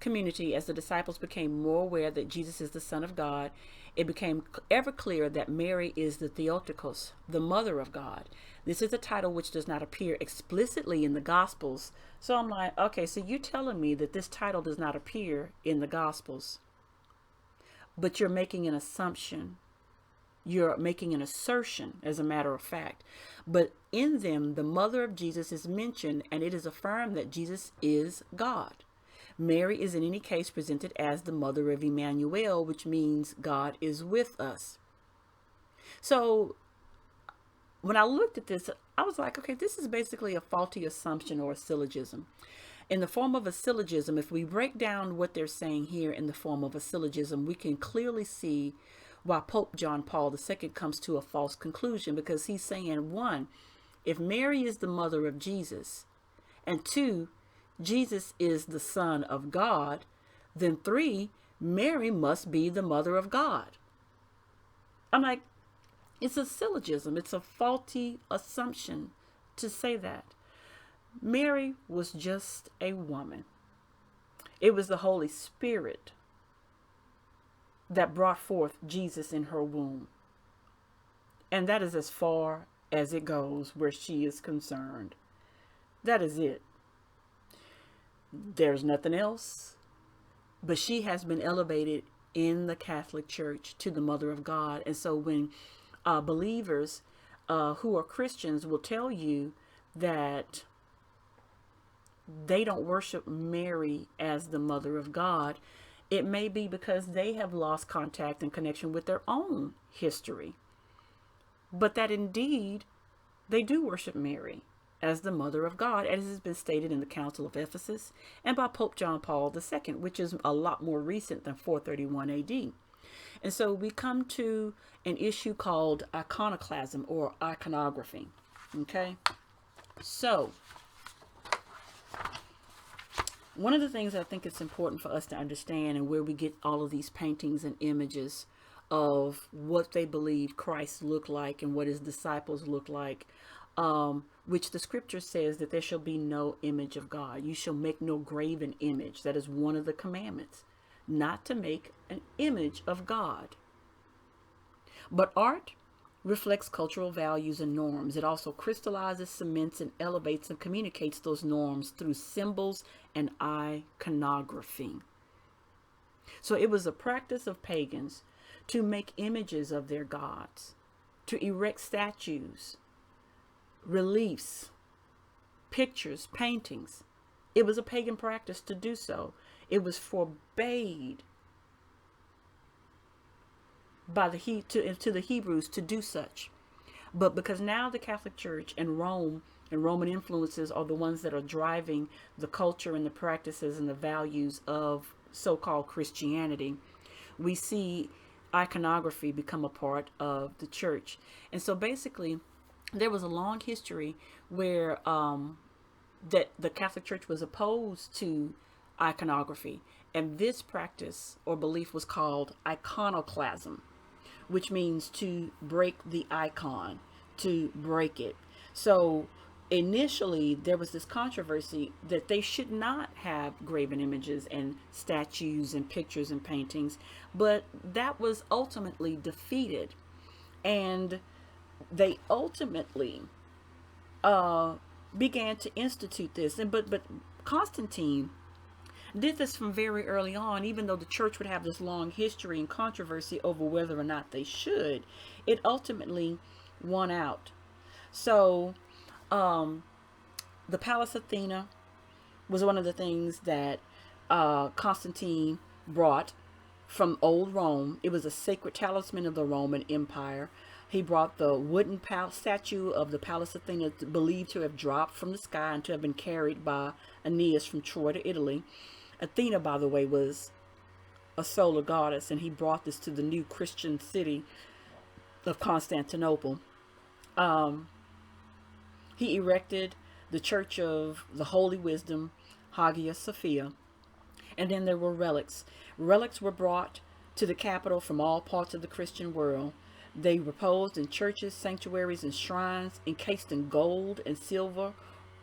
[SPEAKER 2] community, as the disciples became more aware that Jesus is the Son of God, it became ever clear that Mary is the Theotokos, the Mother of God. This is a title which does not appear explicitly in the Gospels. So I'm like, okay, so you're telling me that this title does not appear in the Gospels, but you're making an assumption. You're making an assertion, as a matter of fact. But in them, the mother of Jesus is mentioned, and it is affirmed that Jesus is God. Mary is in any case presented as the mother of Emmanuel, which means God is with us. So when I looked at this, I was like, okay, this is basically a faulty assumption or a syllogism. In the form of a syllogism, if we break down what they're saying here in the form of a syllogism, we can clearly see why Pope John Paul II comes to a false conclusion, because he's saying, one, if Mary is the mother of Jesus, and two, Jesus is the Son of God, then three, Mary must be the Mother of God. I'm like, it's a syllogism. It's a faulty assumption to say that. Mary was just a woman. It was the Holy Spirit that brought forth Jesus in her womb. And that is as far as it goes where she is concerned. That is it. There's nothing else. But she has been elevated in the Catholic Church to the Mother of God. And so when believers who are Christians will tell you that they don't worship Mary as the Mother of God, it may be because they have lost contact and connection with their own history. But that indeed, they do worship Mary as the Mother of God, as has been stated in the Council of Ephesus and by Pope John Paul II, which is a lot more recent than 431 AD. And so we come to an issue called iconoclasm or iconography. Okay? So one of the things I think it's important for us to understand, and where we get all of these paintings and images of what they believe Christ looked like and what his disciples looked like, which the scripture says that there shall be no image of God. You shall make no graven image. That is one of the commandments, not to make an image of God. But art reflects cultural values and norms. It also crystallizes, cements, and elevates and communicates those norms through symbols and iconography. So it was a practice of pagans to make images of their gods to erect statues, reliefs, pictures, paintings. It was a pagan practice to do so. It was forbade by to the Hebrews to do such. But because now the Catholic Church and Rome and Roman influences are the ones that are driving the culture and the practices and the values of so-called Christianity, we see iconography become a part of the church. And so basically, there was a long history where that the Catholic Church was opposed to iconography. And this practice or belief was called iconoclasm, which means to break the icon, to break it. So initially there was this controversy that they should not have graven images and statues and pictures and paintings, but that was ultimately defeated. And they ultimately began to institute this. And but Constantine did this from very early on. Even though the church would have this long history and controversy over whether or not they should, it ultimately won out. So the Palace Athena was one of the things that Constantine brought from old Rome. It was a sacred talisman of the Roman Empire. He brought the wooden statue of the Pallas Athena, believed to have dropped from the sky and to have been carried by Aeneas from Troy to Italy. Athena, by the way, was a solar goddess, and he brought this to the new Christian city of Constantinople. He erected the Church of the Holy Wisdom, Hagia Sophia, and then there were relics. Relics were brought to the capital from all parts of the Christian world. They reposed in churches, sanctuaries, and shrines, encased in gold and silver,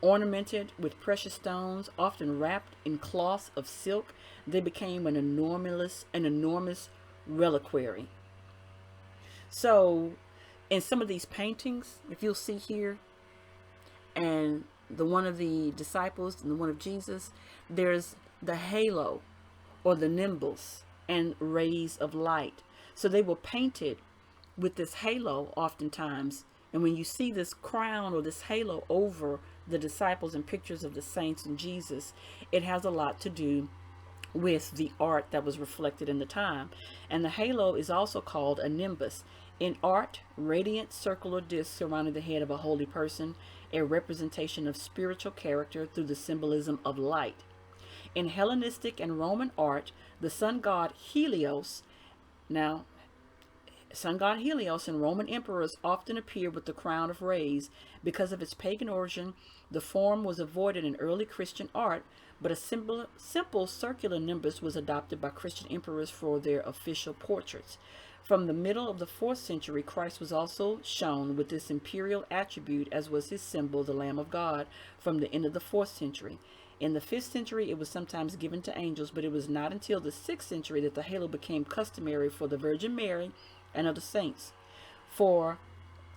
[SPEAKER 2] ornamented with precious stones, often wrapped in cloths of silk. They became an enormous reliquary. So, in some of these paintings, if you'll see here, and the one of the disciples and the one of Jesus, there's the halo or the nimbus and rays of light. So they were painted with this halo oftentimes. And when you see this crown or this halo over the disciples and pictures of the saints and Jesus, it has a lot to do with the art that was reflected in the time. And the halo is also called a nimbus. In art, radiant circle or disc surrounding the head of a holy person, a representation of spiritual character through the symbolism of light. In Hellenistic and Roman art, the sun god Helios, now Sun God Helios and Roman emperors often appear with the crown of rays. Because of its pagan origin, the form was avoided in early Christian art, but a simple circular nimbus was adopted by Christian emperors for their official portraits. From the middle of the 4th century, Christ was also shown with this imperial attribute, as was his symbol, the Lamb of God, from the end of the 4th century. In the 5th century, it was sometimes given to angels, but it was not until the 6th century that the halo became customary for the Virgin Mary and of the saints. For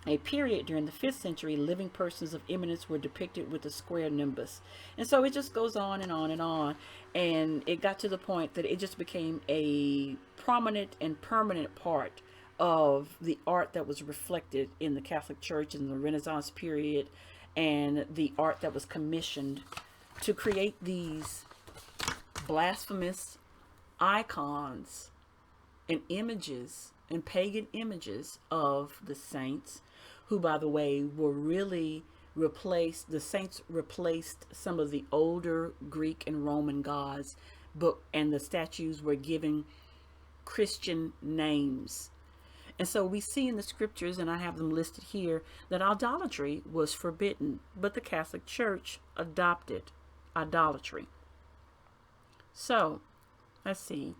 [SPEAKER 2] a period during the 5th century, living persons of eminence were depicted with a square nimbus. And so it just goes on and on and on. And it got to the point that it just became a prominent and permanent part of the art that was reflected in the Catholic Church in the Renaissance period, and the art that was commissioned to create these blasphemous icons and images and pagan images of the saints, who, by the way, were really replaced. The saints replaced some of the older Greek and Roman gods, and the statues were given Christian names. And so we see in the scriptures, and I have them listed here, that idolatry was forbidden, but the Catholic Church adopted idolatry. So let's see.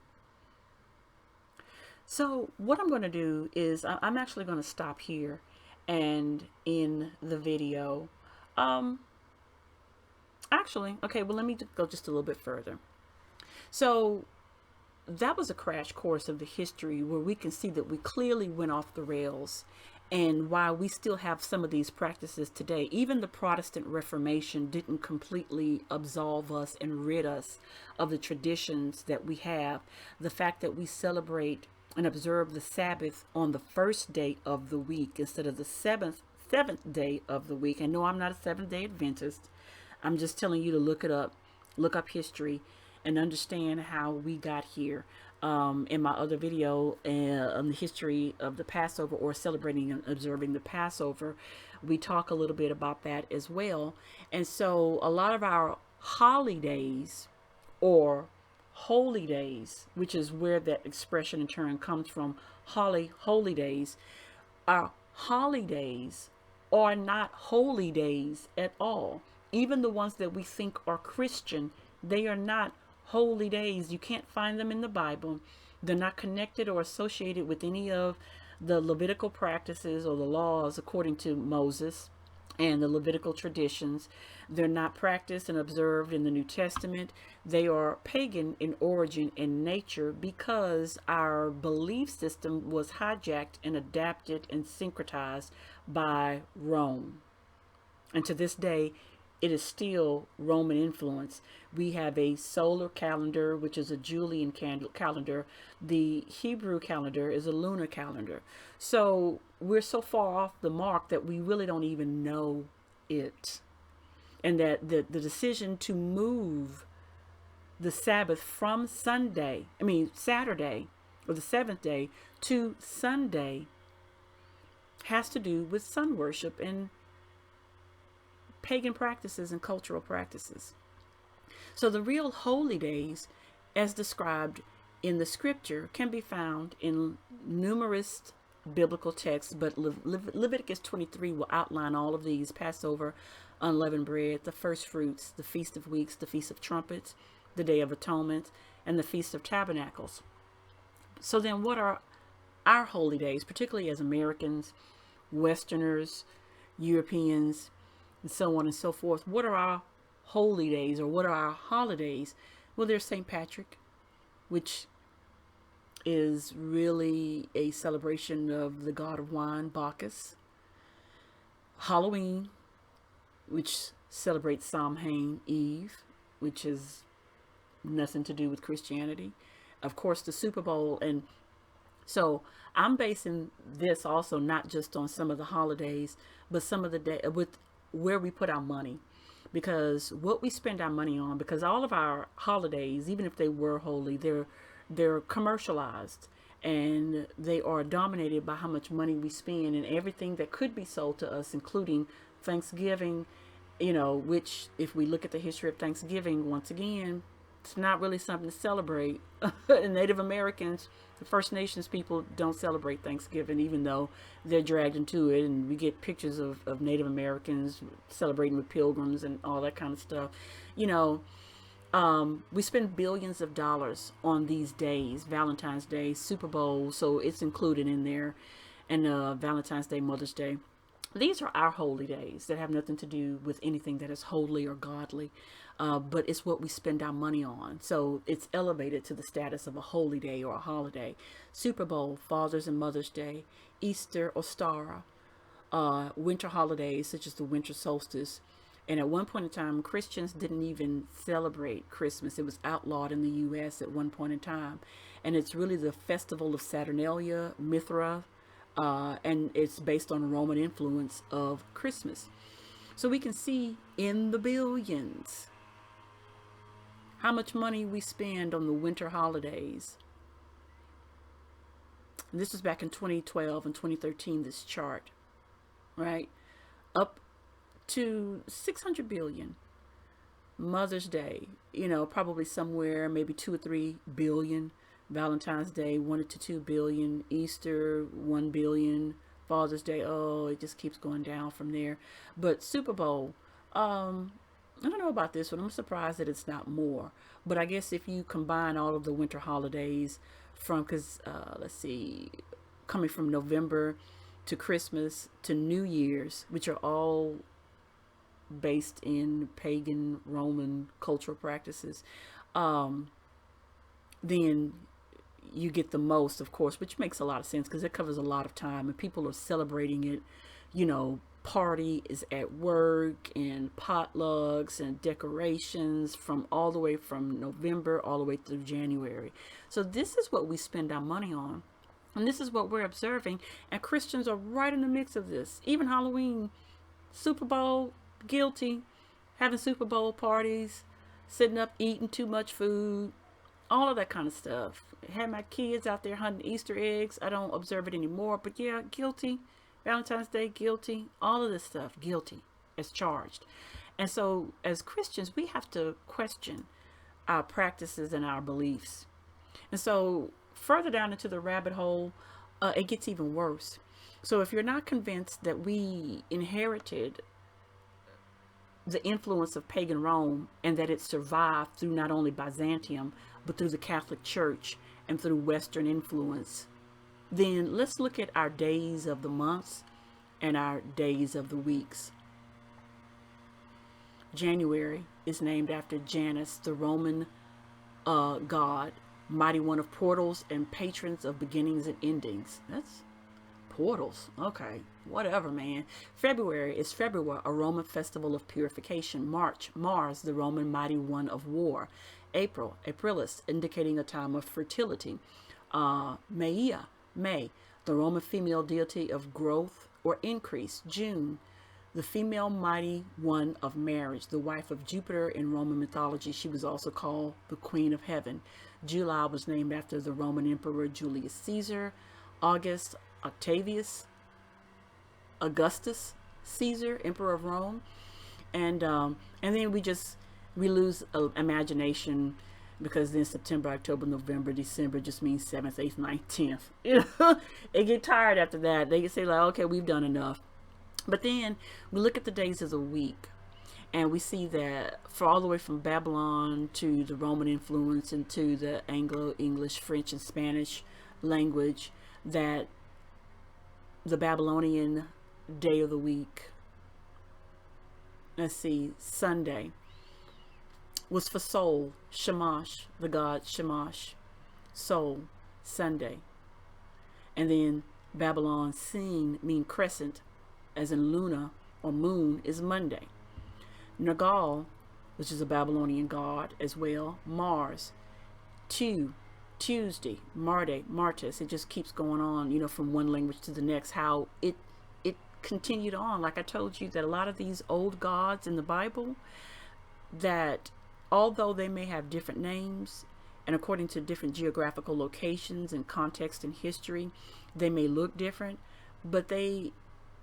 [SPEAKER 2] So what I'm going to do is I'm actually going to stop here and in the video. Actually, okay, well, let me go just a little bit further. So that was a crash course of the history where we can see that we clearly went off the rails, and why we still have some of these practices today. Even the Protestant Reformation didn't completely absolve us and rid us of the traditions that we have. The fact that we celebrate and observe the Sabbath on the first day of the week instead of the seventh day of the week. And no, I'm not a Seventh-day Adventist. I'm just telling you to look it up, look up history, and understand how we got here. In my other video on the history of the Passover, or celebrating and observing the Passover, we talk a little bit about that as well. And so a lot of our holidays or holy days, which is where that expression in turn comes from, holy days, our holidays are not holy days at all. Even the ones that we think are Christian, they are not holy days. You can't find them in the Bible. They're not connected or associated with any of the Levitical practices or the laws according to Moses and the Levitical traditions. They're not practiced and observed in the New Testament. They are pagan in origin and nature because our belief system was hijacked and adapted and syncretized by Rome. And to this day, it is still Roman influence. We have a solar calendar, which is a Julian calendar. The Hebrew calendar is a lunar calendar. So we're so far off the mark that we really don't even know it. And that the decision to move the Sabbath from Saturday, or the seventh day, to Sunday has to do with sun worship and pagan practices and cultural practices. So the real holy days, as described in the scripture, can be found in numerous biblical texts, but Leviticus 23 will outline all of these: Passover, unleavened bread, the first fruits, the Feast of Weeks, the Feast of Trumpets, the Day of Atonement, and the Feast of Tabernacles. So then what are our holy days, particularly as Americans, Westerners, Europeans, and so on and so forth? What are our holy days, or what are our holidays? Well, there's St. Patrick, which is really a celebration of the god of wine, Bacchus. Halloween, which celebrates Samhain, Eve, which has nothing to do with Christianity. Of course, the Super Bowl. And so I'm basing this also not just on some of the holidays, but some of the day with where we put our money, because what we spend our money on, because all of our holidays, even if they were holy, they're commercialized, and they are dominated by how much money we spend, and everything that could be sold to us, including Thanksgiving, which, if we look at the history of Thanksgiving, once again, it's not really something to celebrate. Native Americans, the First Nations people, don't celebrate Thanksgiving, even though they're dragged into it. And we get pictures of Native Americans celebrating with pilgrims and all that kind of stuff. We spend billions of dollars on these days: Valentine's Day, Super Bowl, so it's included in there, and Valentine's Day, Mother's Day. These are our holy days that have nothing to do with anything that is holy or godly, but it's what we spend our money on. So it's elevated to the status of a holy day or a holiday. Super Bowl, Father's and Mother's Day, Easter, Ostara, winter holidays such as the winter solstice. And at one point in time, Christians didn't even celebrate Christmas. It was outlawed in the U.S. at one point in time. And it's really the festival of Saturnalia, Mithra, and it's based on Roman influence of Christmas. So we can see in the billions how much money we spend on the winter holidays. And this was back in 2012 and 2013, this chart, right? Up to 600 billion. Mother's Day, probably somewhere maybe 2 or 3 billion. Valentine's Day, 1 to 2 billion. Easter, 1 billion. Father's Day, it just keeps going down from there. But Super Bowl, I don't know about this one. I'm surprised that it's not more. But I guess if you combine all of the winter holidays coming from November to Christmas to New Year's, which are all based in pagan Roman cultural practices, then you get the most, of course, which makes a lot of sense because it covers a lot of time and people are celebrating it. Party is at work and potlucks and decorations from all the way from November all the way through January. So this is what we spend our money on. And this is what we're observing. And Christians are right in the mix of this. Even Halloween, Super Bowl, guilty. Having Super Bowl parties, sitting up eating too much food, all of that kind of stuff. Had my kids out there hunting Easter eggs. I don't observe it anymore, but yeah, guilty. Valentine's Day, guilty. All of this stuff, guilty as charged. And so as Christians, we have to question our practices and our beliefs. And so further down into the rabbit hole, it gets even worse. So if you're not convinced that we inherited the influence of pagan Rome and that it survived through not only Byzantium, but through the Catholic Church and through Western influence, then let's look at our days of the months and our days of the weeks. January is named after Janus, the Roman god, mighty one of portals and patrons of beginnings and endings. That's portals. Okay, whatever, man. February is February, a Roman festival of purification. March, Mars, the Roman mighty one of war. April, Aprilis, indicating a time of fertility. Maia, May, the Roman female deity of growth or increase. June, the female mighty one of marriage, the wife of Jupiter in Roman mythology. She was also called the Queen of Heaven. July was named after the Roman Emperor Julius Caesar. August, Octavius, Augustus Caesar, Emperor of Rome. And then we lose imagination, because then September, October, November, December just means 7th, 8th, 9th, 10th. You know, they get tired after that. They can say like, okay, we've done enough. But then we look at the days of the week, and we see that for all the way from Babylon to the Roman influence and to the Anglo-English, French, and Spanish language, that the Babylonian day of the week, let's see, Sunday, was for soul, Shamash, the god Shamash, soul, Sunday. And then Babylon Sin, mean crescent, as in Luna or moon, is Monday. Nagal, which is a Babylonian god as well, Mars. Tuesday, Martes. It just keeps going on, you know, from one language to the next, how it continued on. Like I told you, that a lot of these old gods in the Bible, that although they may have different names and according to different geographical locations and context and history, they may look different, but they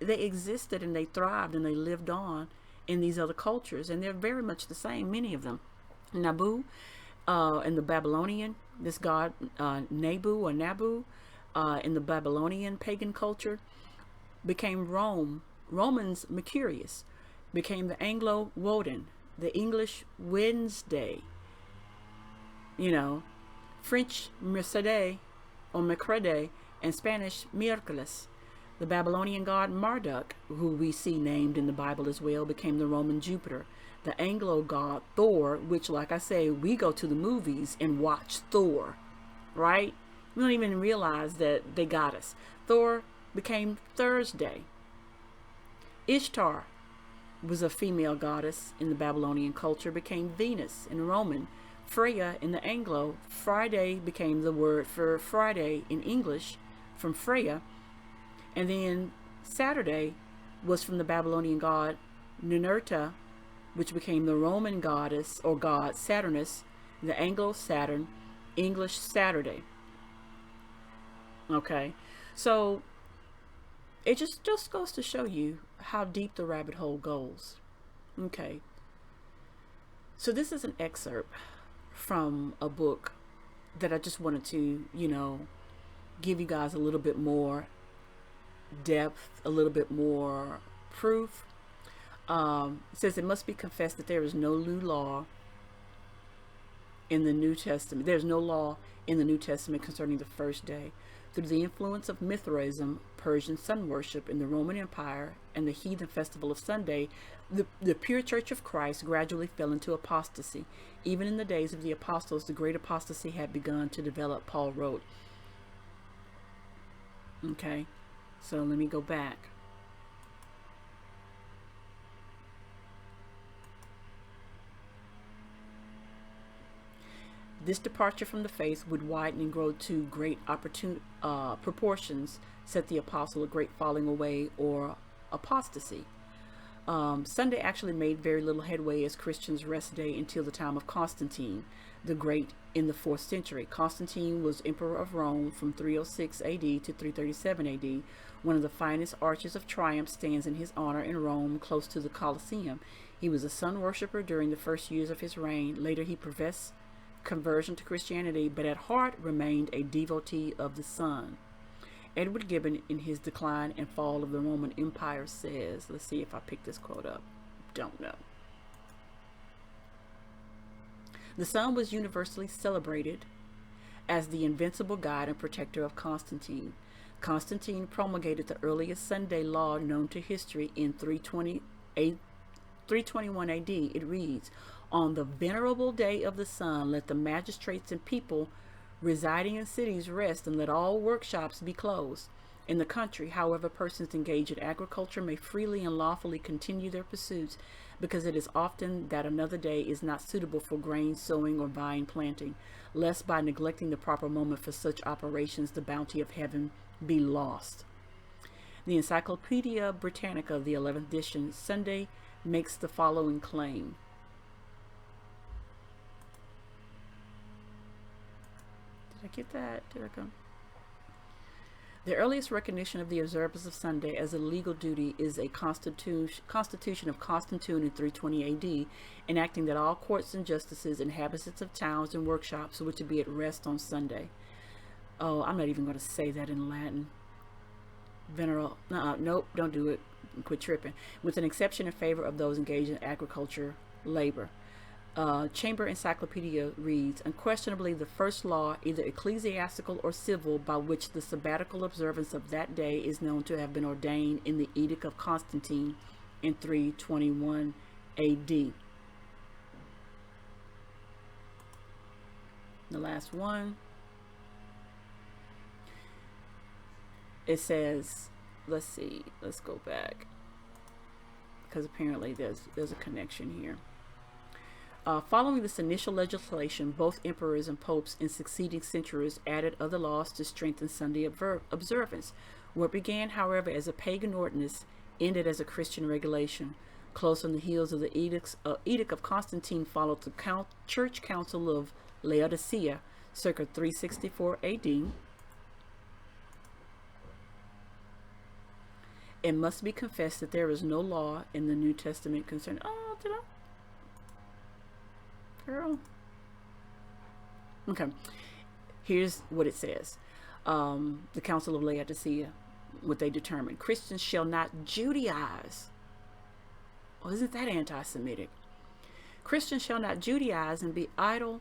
[SPEAKER 2] existed and they thrived and they lived on in these other cultures, and they're very much the same, many of them. Nabu, in the Babylonian, this god Nabu or Nabu, in the Babylonian pagan culture, became Romans Mercurius, became the Anglo Woden, the English Wednesday, you know, French Mercredi or Mercredi, and Spanish Miércoles. The Babylonian god Marduk, who we see named in the Bible as well, became the Roman Jupiter. The Anglo god Thor, which, like I say, we go to the movies and watch Thor, right? We don't even realize that they got us. Thor became Thursday. Ishtar was a female goddess in the Babylonian culture, became Venus in Roman. Freya in the Anglo, Friday became the word for Friday in English from Freya. And then Saturday was from the Babylonian god Ninurta, which became the Roman goddess or god Saturnus, the Anglo Saturn, English Saturday. Okay, so it just goes to show you how deep the rabbit hole goes. Okay, so this is an excerpt from a book that I just wanted to, you know, give you guys a little bit more depth, a little bit more proof. It says it must be confessed that there is no new law in the New Testament. There's no law in the New Testament concerning the first day. Through the influence of Mithraism, Persian sun worship in the Roman Empire, and the heathen festival of Sunday, the pure church of Christ gradually fell into apostasy. Even in the days of the apostles, the great apostasy had begun to develop, Paul wrote. Okay, so let me go back. This departure from the faith would widen and grow to great proportions, set the apostle a great falling away or apostasy. Sunday actually made very little headway as Christians' rest day until the time of Constantine the Great in the 4th century. Constantine was emperor of Rome from 306 AD to 337 AD. One of the finest arches of triumph stands in his honor in Rome, close to the Colosseum. He was a sun worshipper during the first years of his reign. Later he professed conversion to Christianity, but at heart remained a devotee of the sun. Edward Gibbon, in his Decline and Fall of the Roman Empire, says, let's see if I pick this quote up. Don't know. The sun was universally celebrated as the invincible guide and protector of Constantine. Constantine promulgated the earliest Sunday law known to history in 321 AD. It reads, "On the venerable day of the sun, let the magistrates and people residing in cities rest, and let all workshops be closed. In the country, however, persons engaged in agriculture may freely and lawfully continue their pursuits, because it is often that another day is not suitable for grain sowing or vine planting, lest by neglecting the proper moment for such operations the bounty of heaven be lost." The Encyclopedia Britannica, the 11th edition, Sunday makes the following claim. Did I get that? Did I go? The earliest recognition of the observance of Sunday as a legal duty is a constitution of Constantine in 320 AD, enacting that all courts and justices, inhabitants of towns and workshops were to be at rest on Sunday. Oh, I'm not even going to say that in Latin. Nope, don't do it. Quit tripping. With an exception in favor of those engaged in agriculture labor. Chamber Encyclopedia reads, "Unquestionably the first law, either ecclesiastical or civil, by which the sabbatical observance of that day is known to have been ordained in the Edict of Constantine in 321 AD. The last one. It says, let's see, let's go back, because apparently there's a connection here. Following this initial legislation, both emperors and popes in succeeding centuries added other laws to strengthen Sunday observance. What began, however, as a pagan ordinance ended as a Christian regulation. Close on the heels of the Edict of Constantine followed the Church Council of Laodicea, circa 364 AD. It must be confessed that there is no law in the New Testament concerning... Oh, did I? Girl. Okay. Here's what it says. The Council of Laodicea, what they determined. Christians shall not Judaize. Well, isn't that anti-Semitic? Christians shall not Judaize and be idle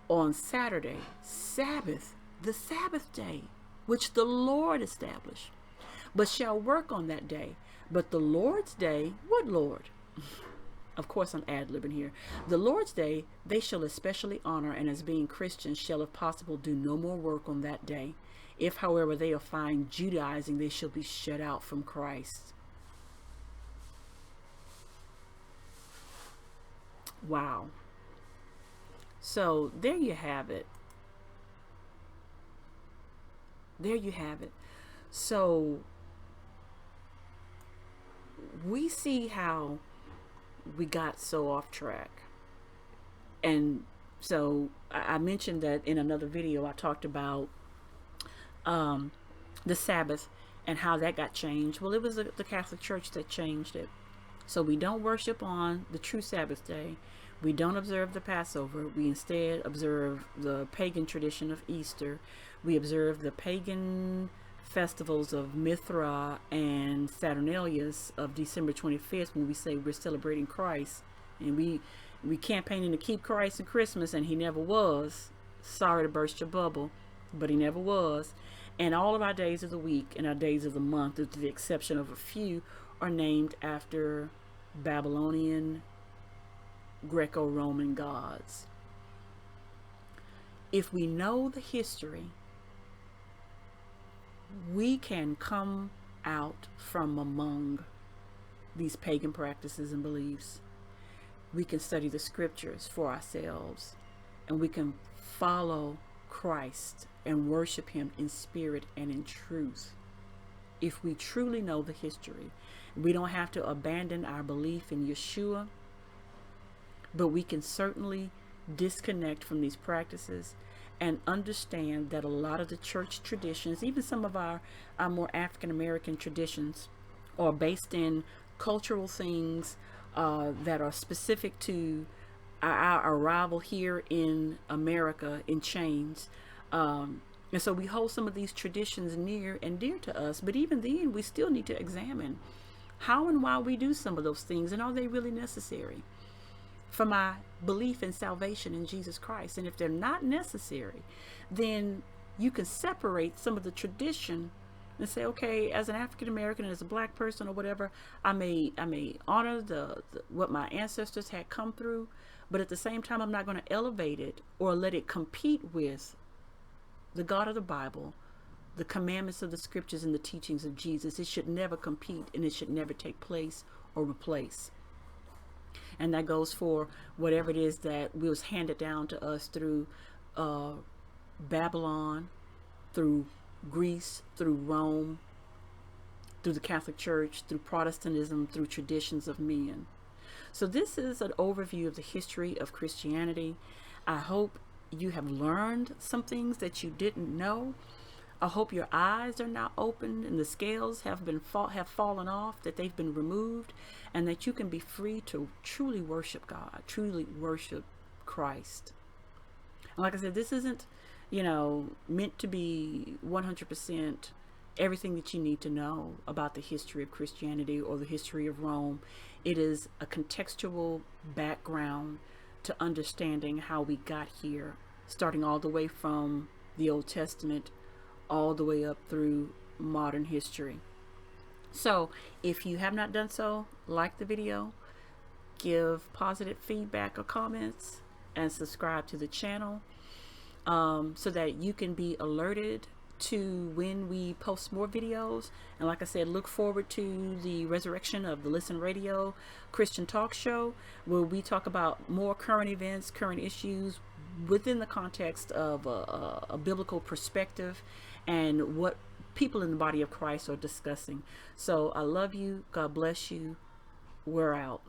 [SPEAKER 2] on Saturday, Sabbath, the Sabbath day, which the Lord established, but shall work on that day. But the Lord's day, what Lord? Of course, I'm ad-libbing here. The Lord's day they shall especially honor, and as being Christians shall, if possible, do no more work on that day. If, however, they are found Judaizing, they shall be shut out from Christ. Wow. So there you have it. There you have it. So we see how we got so off track. And so I mentioned that in another video. I talked about the Sabbath and how that got changed. Well, it was the Catholic Church that changed it. So we don't worship on the true Sabbath day. We don't observe the Passover. We instead observe the pagan tradition of Easter. We observe the pagan festivals of Mithra and Saturnalia of December 25th, when we say we're celebrating Christ. And we campaigning to keep Christ in Christmas, and he never was. Sorry to burst your bubble, but he never was. And all of our days of the week and our days of the month, with the exception of a few, are named after Babylonian, Greco-Roman gods. If we know the history, we can come out from among these pagan practices and beliefs. We can study the scriptures for ourselves, and we can follow Christ and worship him in spirit and in truth. If we truly know the history, we don't have to abandon our belief in Yeshua, but we can certainly disconnect from these practices and understand that a lot of the church traditions, even some of our more African American traditions, are based in cultural things that are specific to our arrival here in America in chains. And so we hold some of these traditions near and dear to us, but even then we still need to examine how and why we do some of those things, and are they really necessary for my belief in salvation in Jesus Christ. And if they're not necessary, then you can separate some of the tradition and say, okay, as an African American, as a black person or whatever, I may honor the what my ancestors had come through, but at the same time, I'm not going to elevate it or let it compete with the God of the Bible, the commandments of the scriptures, and the teachings of Jesus. It should never compete, and it should never take place or replace. And that goes for whatever it is that was handed down to us through Babylon, through Greece, through Rome, through the Catholic Church, through Protestantism, through traditions of men. So this is an overview of the history of Christianity. I hope you have learned some things that you didn't know. I hope your eyes are now opened and the scales have fallen off, that they've been removed, and that you can be free to truly worship God, truly worship Christ. And like I said, this isn't, meant to be 100% everything that you need to know about the history of Christianity or the history of Rome. It is a contextual background to understanding how we got here, starting all the way from the Old Testament all the way up through modern history. So if you have not done so, like the video, give positive feedback or comments, and subscribe to the channel so that you can be alerted to when we post more videos. And like I said, look forward to the resurrection of the Listen Radio Christian talk show, where we talk about more current events, current issues within the context of a biblical perspective and what people in the body of Christ are discussing. So I love you. God bless you. We're out.